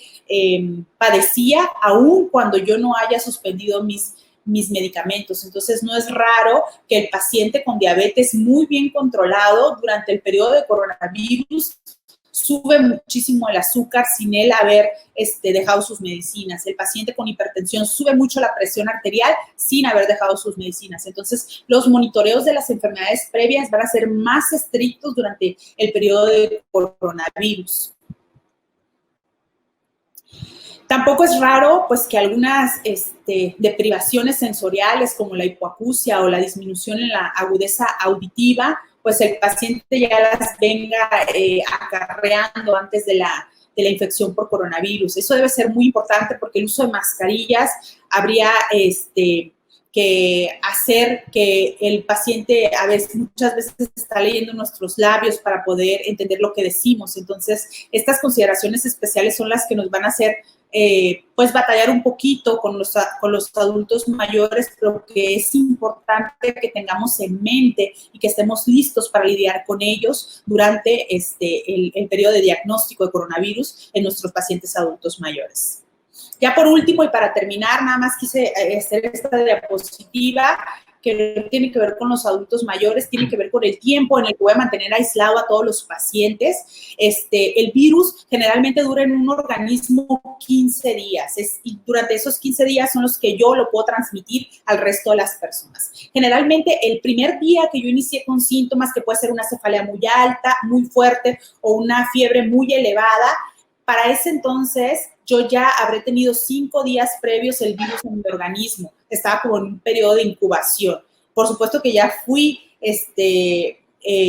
padecía, aun cuando yo no haya suspendido mis medicamentos. Entonces, no es raro que el paciente con diabetes muy bien controlado durante el periodo de coronavirus sube muchísimo el azúcar sin él haber dejado sus medicinas. El paciente con hipertensión sube mucho la presión arterial sin haber dejado sus medicinas. Entonces, los monitoreos de las enfermedades previas van a ser más estrictos durante el periodo de coronavirus. Tampoco es raro, pues, que algunas deprivaciones sensoriales como la hipoacusia o la disminución en la agudeza auditiva, pues el paciente ya las venga acarreando antes de la infección por coronavirus. Eso debe ser muy importante porque el uso de mascarillas habría que hacer que el paciente muchas veces está leyendo nuestros labios para poder entender lo que decimos. Entonces, estas consideraciones especiales son las que nos van a hacer pues batallar un poquito con los adultos mayores, pero que es importante que tengamos en mente y que estemos listos para lidiar con ellos durante el periodo de diagnóstico de coronavirus en nuestros pacientes adultos mayores. Ya por último y para terminar, nada más quise hacer esta diapositiva que tiene que ver con los adultos mayores, tiene que ver con el tiempo en el que voy a mantener aislado a todos los pacientes. El virus generalmente dura en un organismo 15 días y durante esos 15 días son los que yo lo puedo transmitir al resto de las personas. Generalmente el primer día que yo inicié con síntomas, que puede ser una cefalea muy alta, muy fuerte o una fiebre muy elevada, para ese entonces yo ya habré tenido 5 días previos el virus en mi organismo. Estaba como en un periodo de incubación. Por supuesto que ya fui,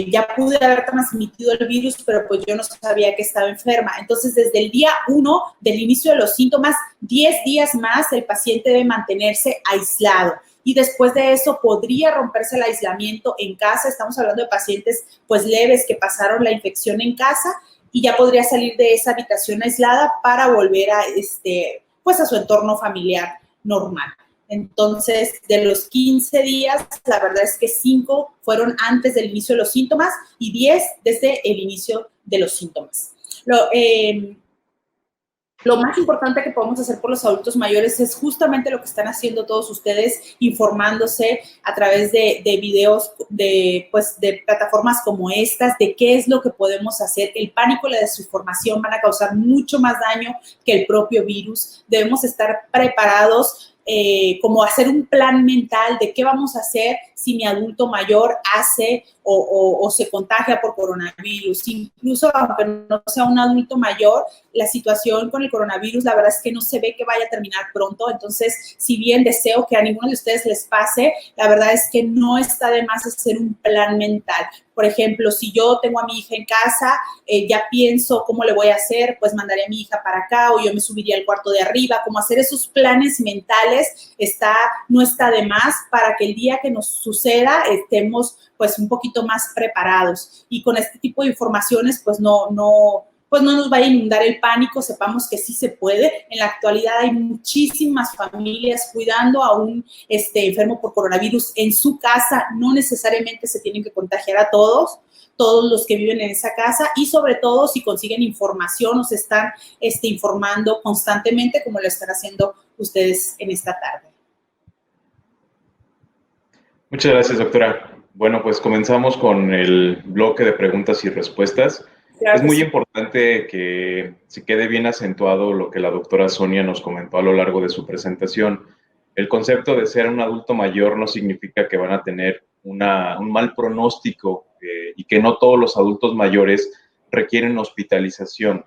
ya pude haber transmitido el virus, pero pues yo no sabía que estaba enferma. Entonces, desde el día 1 del inicio de los síntomas, 10 días más, el paciente debe mantenerse aislado. Y después de eso podría romperse el aislamiento en casa. Estamos hablando de pacientes pues leves que pasaron la infección en casa y ya podría salir de esa habitación aislada para volver a, pues a su entorno familiar normal. Entonces, de los 15 días, la verdad es que 5 fueron antes del inicio de los síntomas y 10 desde el inicio de los síntomas. Lo más importante que podemos hacer por los adultos mayores es justamente lo que están haciendo todos ustedes, informándose a través de videos, de plataformas como estas, de qué es lo que podemos hacer. El pánico y la desinformación van a causar mucho más daño que el propio virus. Debemos estar preparados, como hacer un plan mental de qué vamos a hacer si mi adulto mayor hace o se contagia por coronavirus. Incluso aunque no sea un adulto mayor, la situación con el coronavirus, la verdad es que no se ve que vaya a terminar pronto. Entonces, si bien deseo que a ninguno de ustedes les pase, la verdad es que no está de más hacer un plan mental. Por ejemplo, si yo tengo a mi hija en casa, ya pienso cómo le voy a hacer, pues mandaré a mi hija para acá o yo me subiría al cuarto de arriba. Como hacer esos planes mentales no está de más para que el día que nos suceda estemos pues un poquito más preparados. Y con este tipo de informaciones pues no nos vaya a inundar el pánico, sepamos que sí se puede. En la actualidad hay muchísimas familias cuidando a un enfermo por coronavirus en su casa. No necesariamente se tienen que contagiar a todos los que viven en esa casa y sobre todo si consiguen información o se están informando constantemente como lo están haciendo ustedes en esta tarde. Muchas gracias, doctora. Bueno, pues comenzamos con el bloque de preguntas y respuestas. Claro, es muy importante que se quede bien acentuado lo que la doctora Sonia nos comentó a lo largo de su presentación. El concepto de ser un adulto mayor no significa que van a tener un mal pronóstico y que no todos los adultos mayores requieren hospitalización.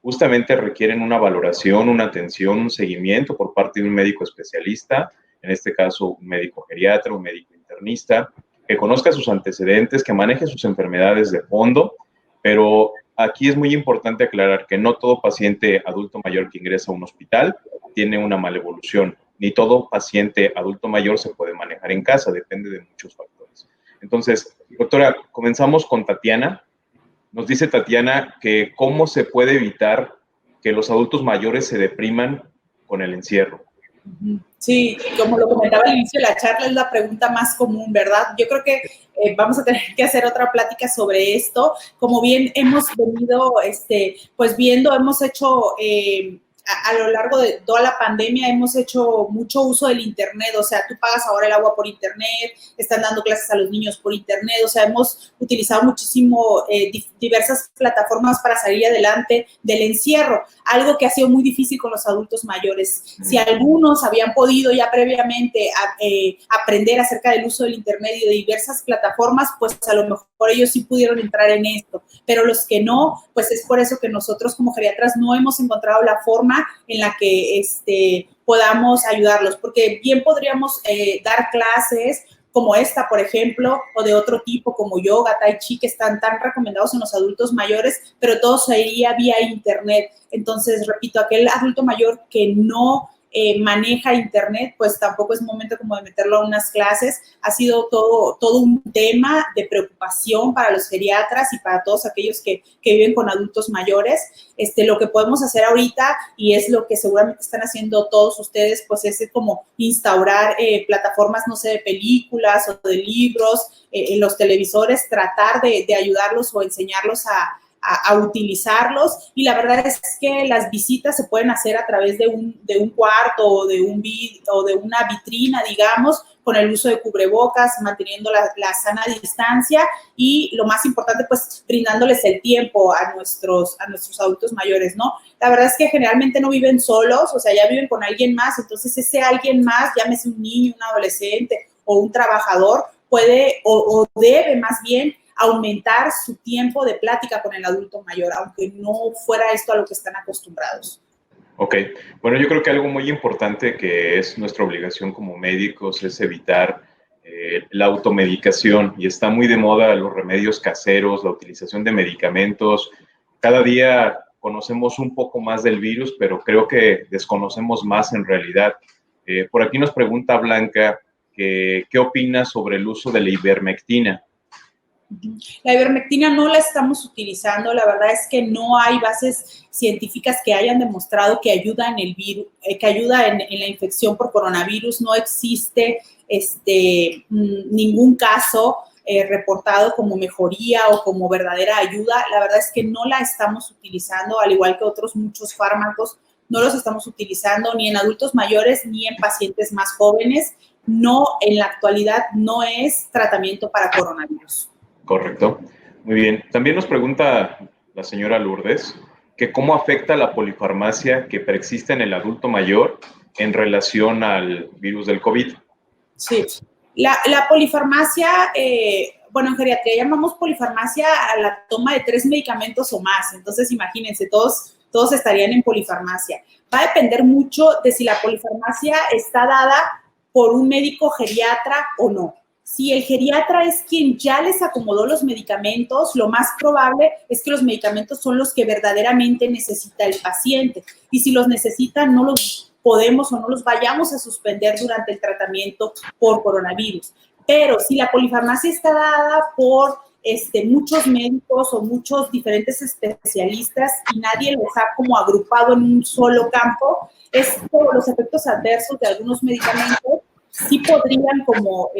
justamente requieren una valoración, una atención, un seguimiento por parte de un médico especialista, en este caso un médico geriatra, un médico internista, que conozca sus antecedentes, que maneje sus enfermedades de fondo, pero aquí es muy importante aclarar que no todo paciente adulto mayor que ingresa a un hospital tiene una malevolución, ni todo paciente adulto mayor se puede manejar en casa, depende de muchos factores. Entonces, doctora, comenzamos con Tatiana. Nos dice Tatiana que cómo se puede evitar que los adultos mayores se depriman con el encierro. Sí, como lo comentaba al inicio de la charla, es la pregunta más común, ¿verdad? Yo creo que vamos a tener que hacer otra plática sobre esto. Como bien hemos venido, pues viendo, hemos hecho a lo largo de toda la pandemia, hemos hecho mucho uso del Internet. O sea, tú pagas ahora el agua por Internet, están dando clases a los niños por Internet. O sea, hemos utilizado muchísimo diversas plataformas para salir adelante del encierro, algo que ha sido muy difícil con los adultos mayores. Si algunos habían podido ya previamente aprender acerca del uso del Internet y de diversas plataformas, pues a lo mejor ellos sí pudieron entrar en esto, pero los que no, pues es por eso que nosotros como geriatras no hemos encontrado la forma en la que podamos ayudarlos, porque bien podríamos dar clases como esta, por ejemplo, o de otro tipo como yoga, tai chi, que están tan recomendados en los adultos mayores, pero todo se iría vía Internet. Entonces, repito, aquel adulto mayor que no maneja Internet, pues tampoco es momento como de meterlo a unas clases. Ha sido todo un tema de preocupación para los geriatras y para todos aquellos que viven con adultos mayores. Lo que podemos hacer ahorita, y es lo que seguramente están haciendo todos ustedes, pues es como instaurar plataformas, no sé, de películas o de libros en los televisores, tratar de ayudarlos o enseñarlos a utilizarlos. Y la verdad es que las visitas se pueden hacer a través de un cuarto o de una vitrina, digamos, con el uso de cubrebocas, manteniendo la sana distancia y, lo más importante, pues brindándoles el tiempo a nuestros adultos mayores, ¿no? La verdad es que generalmente no viven solos, o sea, ya viven con alguien más. Entonces ese alguien más, llámese un niño, un adolescente o un trabajador, puede o debe más bien aumentar su tiempo de plática con el adulto mayor, aunque no fuera esto a lo que están acostumbrados. Ok, bueno, yo creo que algo muy importante que es nuestra obligación como médicos es evitar la automedicación, y está muy de moda los remedios caseros, la utilización de medicamentos. Cada día conocemos un poco más del virus, pero creo que desconocemos más en realidad. Por aquí nos pregunta Blanca que, ¿qué opinas sobre el uso de la ivermectina? La ivermectina no la estamos utilizando. La verdad es que no hay bases científicas que hayan demostrado que ayuda en el virus, que ayuda en la infección por coronavirus. No existe ningún caso reportado como mejoría o como verdadera ayuda. La verdad es que no la estamos utilizando, al igual que otros muchos fármacos. No los estamos utilizando ni en adultos mayores ni en pacientes más jóvenes. No, en la actualidad no es tratamiento para coronavirus. Correcto. Muy bien. También nos pregunta la señora Lourdes que cómo afecta la polifarmacia que preexiste en el adulto mayor en relación al virus del COVID. Sí. La polifarmacia, bueno, en geriatría llamamos polifarmacia a la toma de 3 medicamentos o más. Entonces, imagínense, todos estarían en polifarmacia. Va a depender mucho de si la polifarmacia está dada por un médico geriatra o no. Si el geriatra es quien ya les acomodó los medicamentos, lo más probable es que los medicamentos son los que verdaderamente necesita el paciente. Y si los necesita, no los podemos o no los vayamos a suspender durante el tratamiento por coronavirus. Pero si la polifarmacia está dada por muchos médicos o muchos diferentes especialistas y nadie los ha como agrupado en un solo campo, los efectos adversos de algunos medicamentos sí podrían como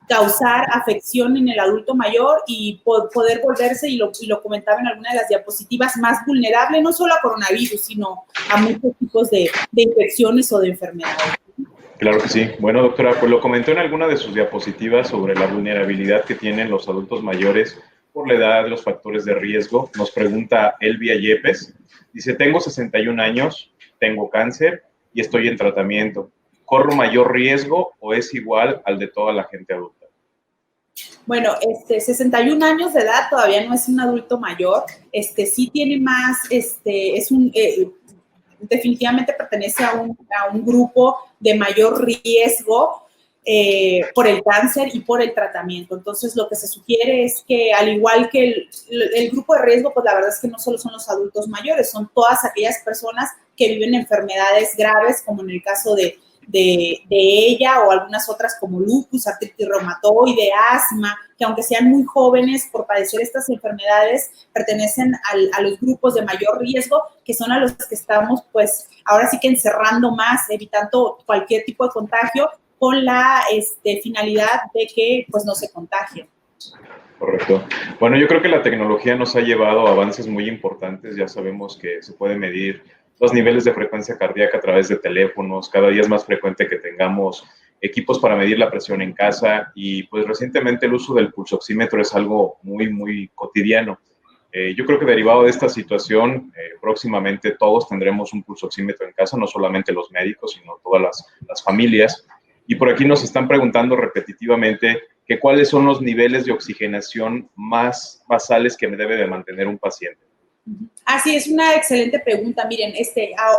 causar afección en el adulto mayor y poder volverse, y lo comentaba en alguna de las diapositivas, más vulnerable no solo a coronavirus, sino a muchos tipos de infecciones o de enfermedades. Claro que sí. Bueno, doctora, pues lo comentó en alguna de sus diapositivas sobre la vulnerabilidad que tienen los adultos mayores por la edad, los factores de riesgo. Nos pregunta Elvia Yepes. Dice, tengo 61 años, tengo cáncer y estoy en tratamiento. ¿Corro mayor riesgo o es igual al de toda la gente adulta? Bueno, 61 años de edad todavía no es un adulto mayor, sí tiene más, definitivamente pertenece a un grupo de mayor riesgo por el cáncer y por el tratamiento. Entonces, lo que se sugiere es que, al igual que el grupo de riesgo, pues la verdad es que no solo son los adultos mayores, son todas aquellas personas que viven enfermedades graves, como en el caso de ella o algunas otras como lupus, artritis reumatoide, asma, que aunque sean muy jóvenes por padecer estas enfermedades, pertenecen a los grupos de mayor riesgo, que son a los que estamos, pues, ahora sí que encerrando más, evitando cualquier tipo de contagio, con la finalidad de que, pues, no se contagien. Correcto. Bueno, yo creo que la tecnología nos ha llevado a avances muy importantes. Ya sabemos que se puede medir los niveles de frecuencia cardíaca a través de teléfonos. Cada día es más frecuente que tengamos equipos para medir la presión en casa y pues recientemente el uso del pulsoxímetro es algo muy, muy cotidiano. Yo creo que derivado de esta situación, próximamente todos tendremos un pulsoxímetro en casa, no solamente los médicos, sino todas las familias. Y por aquí nos están preguntando repetitivamente que cuáles son los niveles de oxigenación más basales que debe de mantener un paciente. Así es, una excelente pregunta. Miren,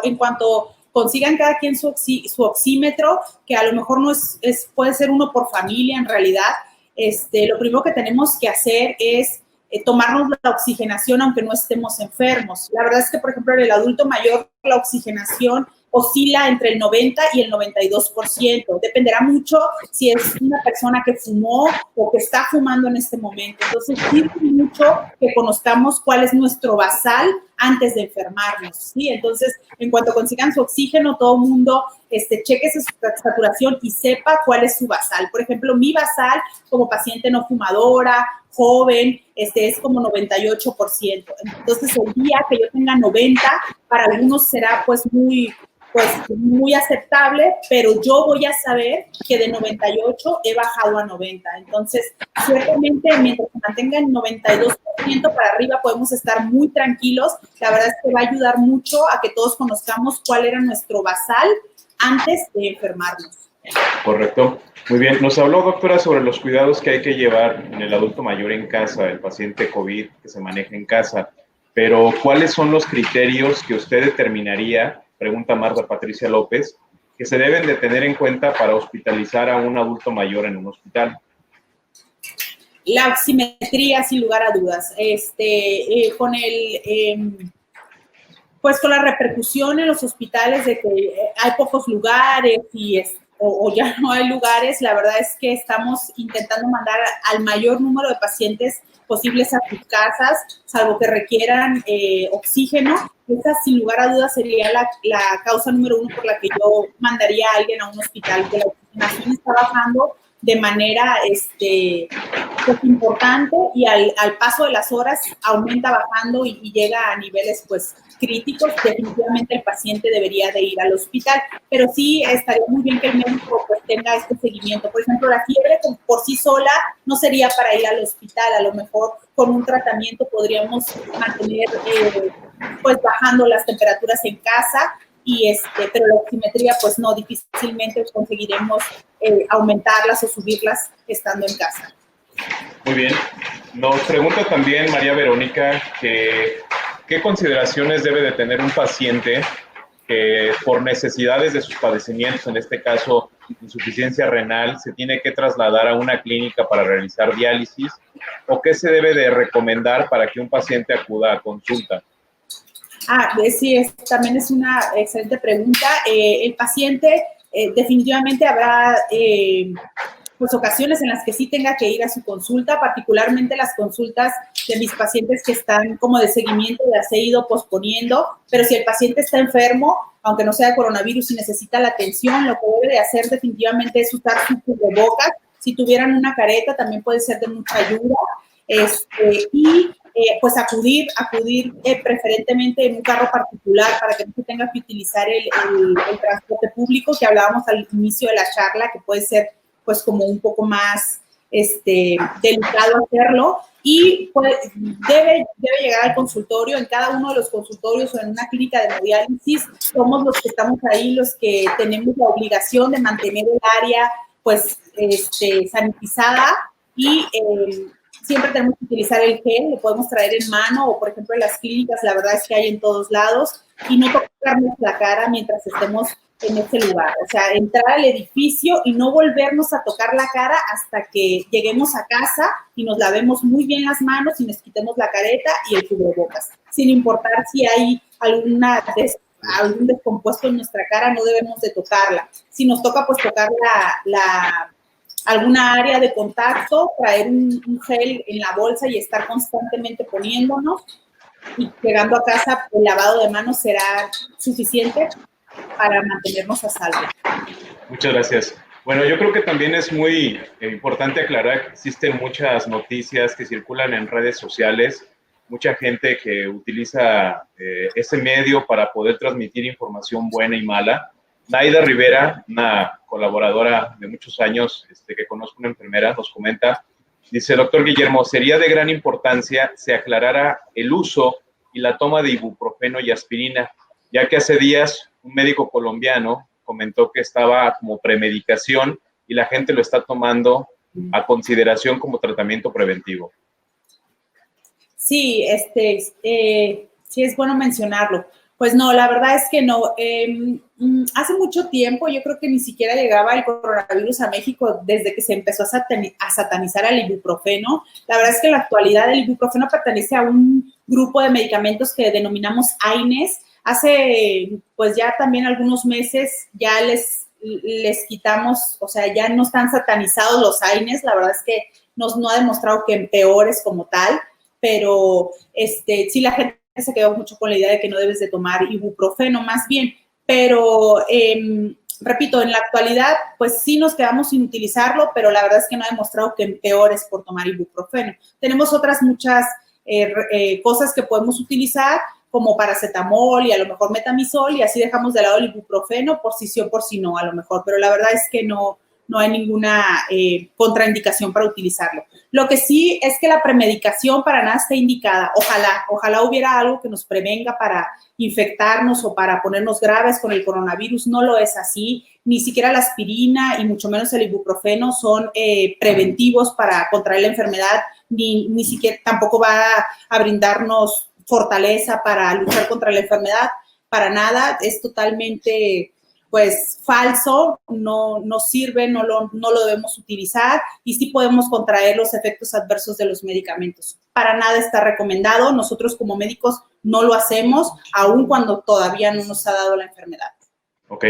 en cuanto consigan cada quien su oxímetro, que a lo mejor no puede ser uno por familia en realidad, lo primero que tenemos que hacer es tomarnos la oxigenación aunque no estemos enfermos. La verdad es que, por ejemplo, en el adulto mayor la oxigenación oscila entre el 90 y el 92%. Dependerá mucho si es una persona que fumó o que está fumando en este momento. Entonces, sirve mucho que conozcamos cuál es nuestro basal antes de enfermarnos, ¿sí? Entonces, en cuanto consigan su oxígeno, todo el mundo cheque su saturación y sepa cuál es su basal. Por ejemplo, mi basal como paciente no fumadora, joven, es como 98%. Entonces, el día que yo tenga 90, para algunos será pues muy aceptable, pero yo voy a saber que de 98 he bajado a 90. Entonces, ciertamente, mientras se mantenga el 92% para arriba, podemos estar muy tranquilos. La verdad es que va a ayudar mucho a que todos conozcamos cuál era nuestro basal antes de enfermarnos. Correcto. Muy bien. Nos habló, doctora, sobre los cuidados que hay que llevar en el adulto mayor en casa, el paciente COVID que se maneja en casa. Pero, ¿cuáles son los criterios que usted determinaría, pregunta Marta Patricia López, que se deben de tener en cuenta para hospitalizar a un adulto mayor en un hospital? La oximetría, sin lugar a dudas. Pues con la repercusión en los hospitales de que hay pocos lugares o ya no hay lugares, la verdad es que estamos intentando mandar al mayor número de pacientes posibles a sus casas, salvo que requieran oxígeno. Esa, sin lugar a dudas, sería la causa número uno por la que yo mandaría a alguien a un hospital, que la oxigenación está bajando de manera pues, importante y al paso de las horas aumenta bajando y llega a niveles pues críticos. Definitivamente el paciente debería de ir al hospital, pero sí estaría muy bien que el médico pues tenga este seguimiento. Por ejemplo, la fiebre por sí sola no sería para ir al hospital, a lo mejor con un tratamiento podríamos mantener pues bajando las temperaturas en casa, pero la oximetría pues no, difícilmente conseguiremos aumentarlas o subirlas estando en casa. Muy bien. Nos pregunta también María Verónica que qué consideraciones debe de tener un paciente que por necesidades de sus padecimientos, en este caso insuficiencia renal, se tiene que trasladar a una clínica para realizar diálisis, o qué se debe de recomendar para que un paciente acuda a consulta. Sí, también es una excelente pregunta. El paciente definitivamente habrá pues ocasiones en las que sí tenga que ir a su consulta, particularmente las consultas de mis pacientes que están como de seguimiento, ya se ha ido posponiendo, pero si el paciente está enfermo, aunque no sea coronavirus y necesita la atención, lo que debe de hacer definitivamente es usar su cubrebocas. Si tuvieran una careta también puede ser de mucha ayuda. Pues acudir preferentemente en un carro particular para que no se tenga que utilizar el transporte público, que hablábamos al inicio de la charla, que puede ser pues como un poco más delicado hacerlo, y pues, debe llegar al consultorio. En cada uno de los consultorios o en una clínica de hemodiálisis somos los que estamos ahí, los que tenemos la obligación de mantener el área pues sanitizada y siempre tenemos que utilizar el gel, lo podemos traer en mano o, por ejemplo, en las clínicas, la verdad es que hay en todos lados, y no tocarnos la cara mientras estemos en ese lugar. O sea, entrar al edificio y no volvernos a tocar la cara hasta que lleguemos a casa y nos lavemos muy bien las manos y nos quitemos la careta y el cubrebocas. Sin importar si hay algún descompuesto en nuestra cara, no debemos de tocarla. Si nos toca, pues tocar alguna área de contacto, traer un gel en la bolsa y estar constantemente poniéndonos, y llegando a casa el lavado de manos será suficiente para mantenernos a salvo. Muchas gracias. Bueno, yo creo que también es muy importante aclarar que existen muchas noticias que circulan en redes sociales, mucha gente que utiliza ese medio para poder transmitir información buena y mala. Naida Rivera, una colaboradora de muchos años que conozco, una enfermera, nos comenta, dice: doctor Guillermo, sería de gran importancia se aclarara el uso y la toma de ibuprofeno y aspirina, ya que hace días un médico colombiano comentó que estaba como premedicación y la gente lo está tomando a consideración como tratamiento preventivo. Sí, sí es bueno mencionarlo. Pues no, la verdad es que no. Hace mucho tiempo, yo creo que ni siquiera llegaba el coronavirus a México desde que se empezó a satanizar al ibuprofeno. La verdad es que en la actualidad el ibuprofeno pertenece a un grupo de medicamentos que denominamos AINES. Hace, pues ya también algunos meses ya les quitamos, o sea, ya no están satanizados los AINES. La verdad es que no ha demostrado que empeores como tal, pero sí, la gente se quedó mucho con la idea de que no debes de tomar ibuprofeno, más bien, pero repito, en la actualidad, pues sí nos quedamos sin utilizarlo, pero la verdad es que no ha demostrado que empeores por tomar ibuprofeno. Tenemos otras muchas cosas que podemos utilizar, como paracetamol y a lo mejor metamizol, y así dejamos de lado el ibuprofeno por si sí o por si no, a lo mejor, pero la verdad es que no hay ninguna contraindicación para utilizarlo. Lo que sí es que la premedicación para nada está indicada. Ojalá hubiera algo que nos prevenga para infectarnos o para ponernos graves con el coronavirus. No lo es así. Ni siquiera la aspirina y mucho menos el ibuprofeno son preventivos para contraer la enfermedad, ni siquiera tampoco va a brindarnos fortaleza para luchar contra la enfermedad. Para nada, es totalmente pues falso, no sirve, no lo debemos utilizar, y sí podemos contraer los efectos adversos de los medicamentos. Para nada está recomendado. Nosotros como médicos no lo hacemos, aun cuando todavía no nos ha dado la enfermedad. Ok,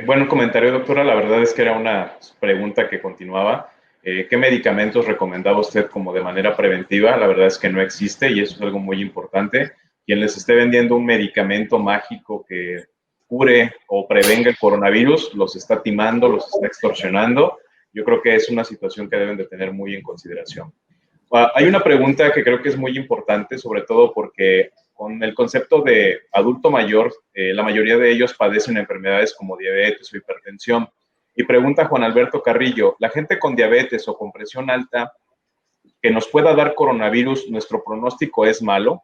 buen comentario, doctora. La verdad es que era una pregunta que continuaba. ¿Qué medicamentos recomendaba usted como de manera preventiva? La verdad es que no existe, y eso es algo muy importante. Quien les esté vendiendo un medicamento mágico que cure o prevenga el coronavirus, los está timando, los está extorsionando. Yo creo que es una situación que deben de tener muy en consideración. Hay una pregunta que creo que es muy importante, sobre todo porque con el concepto de adulto mayor, la mayoría de ellos padecen enfermedades como diabetes o hipertensión. Y pregunta Juan Alberto Carrillo: ¿la gente con diabetes o con presión alta que nos pueda dar coronavirus, nuestro pronóstico es malo?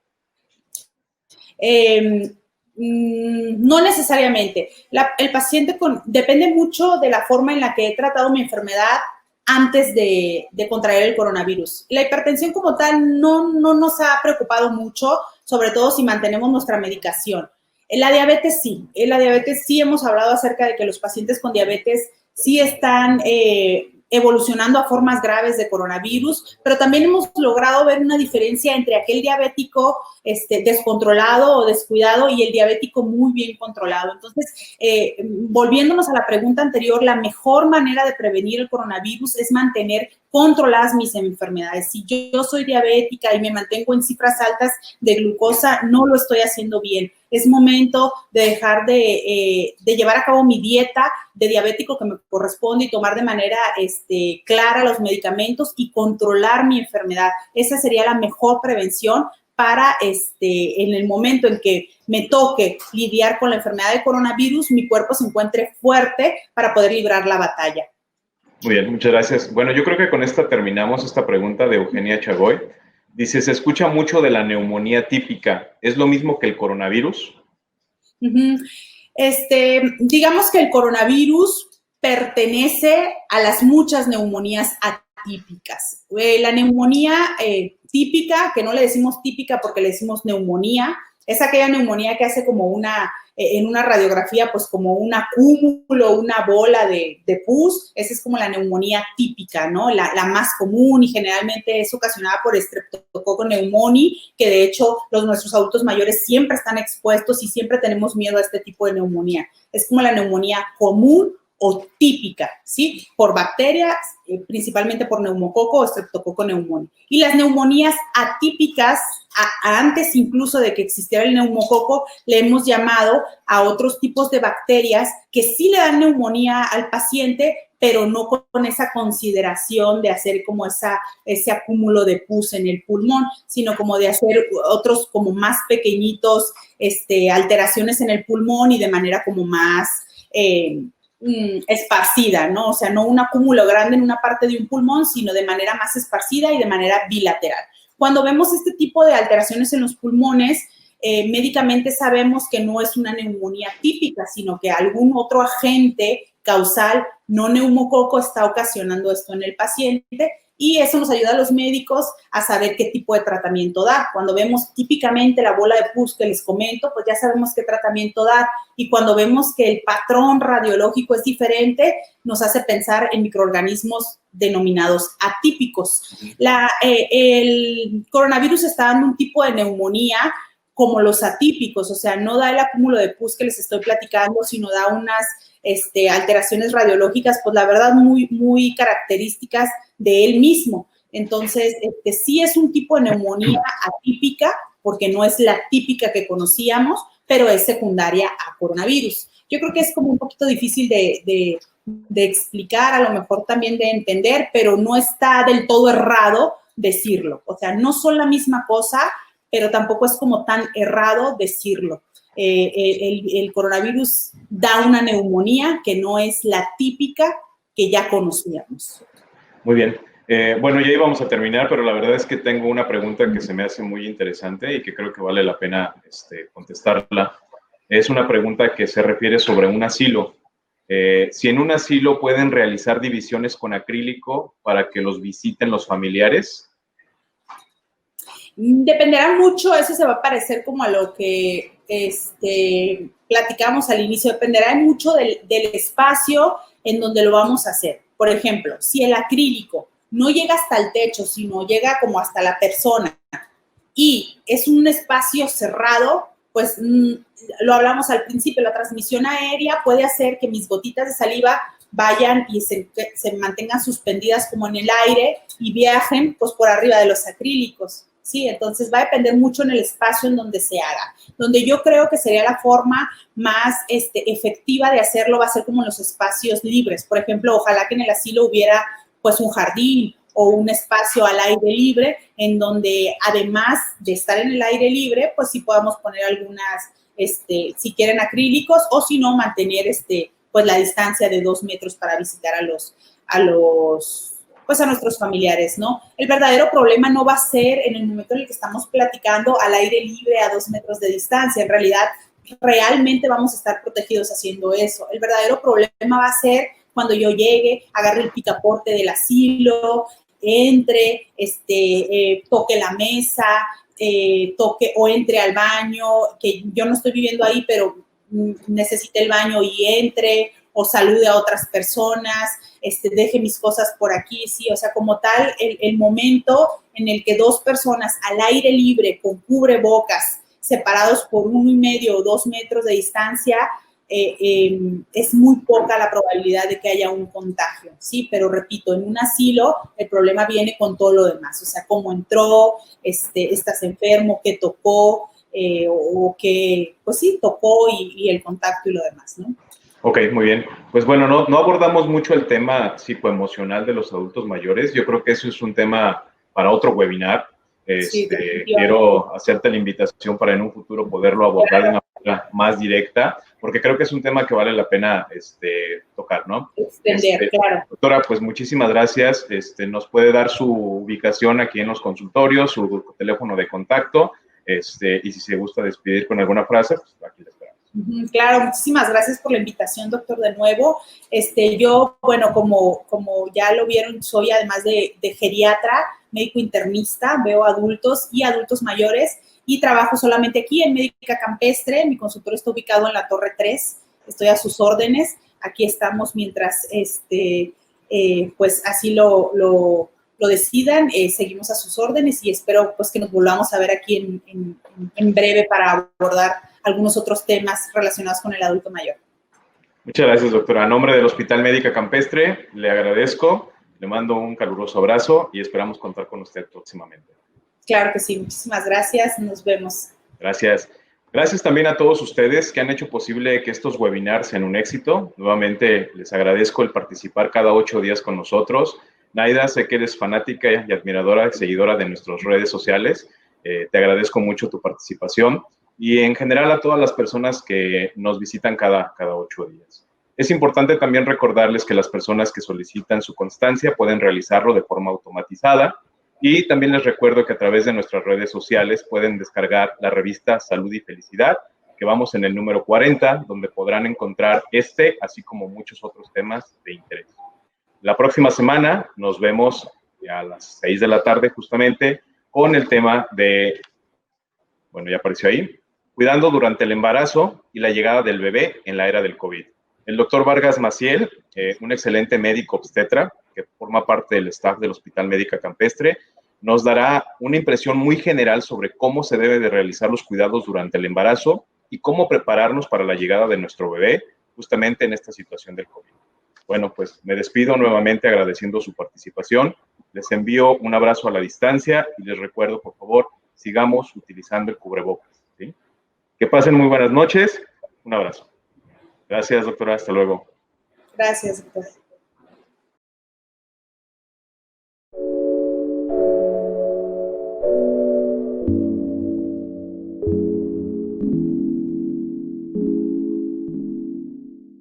No necesariamente. El paciente depende mucho de la forma en la que he tratado mi enfermedad antes de contraer el coronavirus. La hipertensión como tal no nos ha preocupado mucho, sobre todo si mantenemos nuestra medicación. En la diabetes sí hemos hablado acerca de que los pacientes con diabetes sí están evolucionando a formas graves de coronavirus, pero también hemos logrado ver una diferencia entre aquel diabético descontrolado o descuidado y el diabético muy bien controlado. Entonces, volviéndonos a la pregunta anterior, la mejor manera de prevenir el coronavirus es mantener controladas mis enfermedades. Si yo soy diabética y me mantengo en cifras altas de glucosa, no lo estoy haciendo bien. Es momento de dejar de llevar a cabo mi dieta de diabético que me corresponde y tomar de manera clara los medicamentos y controlar mi enfermedad. Esa sería la mejor prevención para en el momento en que me toque lidiar con la enfermedad de coronavirus, mi cuerpo se encuentre fuerte para poder librar la batalla. Muy bien, muchas gracias. Bueno, yo creo que con esta terminamos esta pregunta de Eugenia Chagoy. Dice: se escucha mucho de la neumonía típica. ¿Es lo mismo que el coronavirus? Digamos que el coronavirus pertenece a las muchas neumonías atípicas. La neumonía típica, que no le decimos típica porque le decimos neumonía, es aquella neumonía que hace como en una radiografía, pues como un acúmulo, una bola de pus. Esa es como la neumonía típica, ¿no? La más común, y generalmente es ocasionada por Streptococcus pneumoniae, que de hecho nuestros adultos mayores siempre están expuestos y siempre tenemos miedo a este tipo de neumonía. Es como la neumonía común o típica, ¿sí? Por bacterias, principalmente por neumococo o Streptococcus pneumoniae. Y las neumonías atípicas, antes incluso de que existiera el neumococo, le hemos llamado a otros tipos de bacterias que sí le dan neumonía al paciente, pero no con esa consideración de hacer como ese acúmulo de pus en el pulmón, sino como de hacer otros como más pequeñitos alteraciones en el pulmón y de manera como más esparcida, ¿no? O sea, no un acúmulo grande en una parte de un pulmón, sino de manera más esparcida y de manera bilateral. Cuando vemos este tipo de alteraciones en los pulmones, médicamente sabemos que no es una neumonía típica, sino que algún otro agente causal no neumococo está ocasionando esto en el paciente, y eso nos ayuda a los médicos a saber qué tipo de tratamiento dar. Cuando vemos típicamente la bola de pus que les comento, pues ya sabemos qué tratamiento dar, y cuando vemos que el patrón radiológico es diferente, nos hace pensar en microorganismos denominados atípicos. El coronavirus está dando un tipo de neumonía como los atípicos, o sea, no da el acúmulo de pus que les estoy platicando, sino da unas alteraciones radiológicas, pues la verdad muy, muy características de él mismo. Entonces, sí es un tipo de neumonía atípica, porque no es la típica que conocíamos, pero es secundaria a coronavirus. Yo creo que es como un poquito difícil de explicar, a lo mejor también de entender, pero no está del todo errado decirlo. O sea, no son la misma cosa, pero tampoco es como tan errado decirlo. El coronavirus da una neumonía que no es la típica que ya conocíamos. Muy bien. Bueno, ya íbamos a terminar, pero la verdad es que tengo una pregunta que se me hace muy interesante y que creo que vale la pena contestarla. Es una pregunta que se refiere sobre un asilo. Si en un asilo pueden realizar divisiones con acrílico para que los visiten los familiares. Dependerá mucho, eso se va a parecer como a lo que platicamos al inicio, dependerá mucho del espacio en donde lo vamos a hacer. Por ejemplo, si el acrílico no llega hasta el techo, sino llega como hasta la persona y es un espacio cerrado, pues lo hablamos al principio, la transmisión aérea puede hacer que mis gotitas de saliva vayan y se mantengan suspendidas como en el aire y viajen pues por arriba de los acrílicos. Sí, entonces va a depender mucho en el espacio en donde se haga. Donde yo creo que sería la forma más efectiva de hacerlo va a ser como en los espacios libres. Por ejemplo, ojalá que en el asilo hubiera pues un jardín o un espacio al aire libre en donde además de estar en el aire libre, pues sí podamos poner algunas, si quieren acrílicos, o si no, mantener pues la distancia de 2 metros para visitar a nuestros familiares, ¿no? El verdadero problema no va a ser en el momento en el que estamos platicando al aire libre a 2 metros de distancia. En realidad, realmente vamos a estar protegidos haciendo eso. El verdadero problema va a ser cuando yo llegue, agarre el picaporte del asilo, entre, toque la mesa, toque o entre al baño, que yo no estoy viviendo ahí, pero necesite el baño y entre, o salude a otras personas, deje mis cosas por aquí, sí, o sea, como tal, el momento en el que 2 personas al aire libre con cubrebocas, separados por 1,5 o 2 metros de distancia, es muy poca la probabilidad de que haya un contagio, sí, pero repito, en un asilo el problema viene con todo lo demás, o sea, cómo entró, estás enfermo, qué tocó, o que, pues sí, tocó y el contacto y lo demás, ¿no? Ok, muy bien. Pues bueno, no abordamos mucho el tema psicoemocional de los adultos mayores. Yo creo que eso es un tema para otro webinar. Sí, quiero hacerte la invitación para en un futuro poderlo abordar de una manera más directa, porque creo que es un tema que vale la pena tocar, ¿no? Extender, claro. Doctora, pues muchísimas gracias. Nos puede dar su ubicación aquí en los consultorios, su teléfono de contacto, y si se gusta despedir con alguna frase, pues aquí le esperamos. Claro, muchísimas gracias por la invitación, doctor, de nuevo. Yo, bueno, como ya lo vieron, soy además de geriatra, médico internista, veo adultos y adultos mayores y trabajo solamente aquí en Médica Campestre. Mi consultorio está ubicado en la Torre 3, estoy a sus órdenes. Aquí estamos mientras, pues así lo decidan, seguimos a sus órdenes y espero pues que nos volvamos a ver aquí en breve para abordar algunos otros temas relacionados con el adulto mayor. Muchas gracias, doctora. A nombre del Hospital Médica Campestre, le agradezco, le mando un caluroso abrazo y esperamos contar con usted próximamente. Claro que sí, muchísimas gracias, nos vemos. Gracias. Gracias también a todos ustedes que han hecho posible que estos webinars sean un éxito. Nuevamente les agradezco el participar cada 8 días con nosotros. Naida, sé que eres fanática y admiradora y seguidora de nuestras redes sociales. Te agradezco mucho tu participación y en general a todas las personas que nos visitan cada 8 días. Es importante también recordarles que las personas que solicitan su constancia pueden realizarlo de forma automatizada y también les recuerdo que a través de nuestras redes sociales pueden descargar la revista Salud y Felicidad, que vamos en el número 40, donde podrán encontrar así como muchos otros temas de interés. La próxima semana nos vemos a las 6 de la tarde justamente con el tema de, bueno, ya apareció ahí, cuidando durante el embarazo y la llegada del bebé en la era del COVID. El doctor Vargas Maciel, un excelente médico obstetra que forma parte del staff del Hospital Médica Campestre, nos dará una impresión muy general sobre cómo se debe de realizar los cuidados durante el embarazo y cómo prepararnos para la llegada de nuestro bebé justamente en esta situación del COVID. Bueno, pues me despido nuevamente agradeciendo su participación. Les envío un abrazo a la distancia y les recuerdo, por favor, sigamos utilizando el cubrebocas, ¿sí? Que pasen muy buenas noches. Un abrazo. Gracias, doctora. Hasta luego. Gracias, doctor.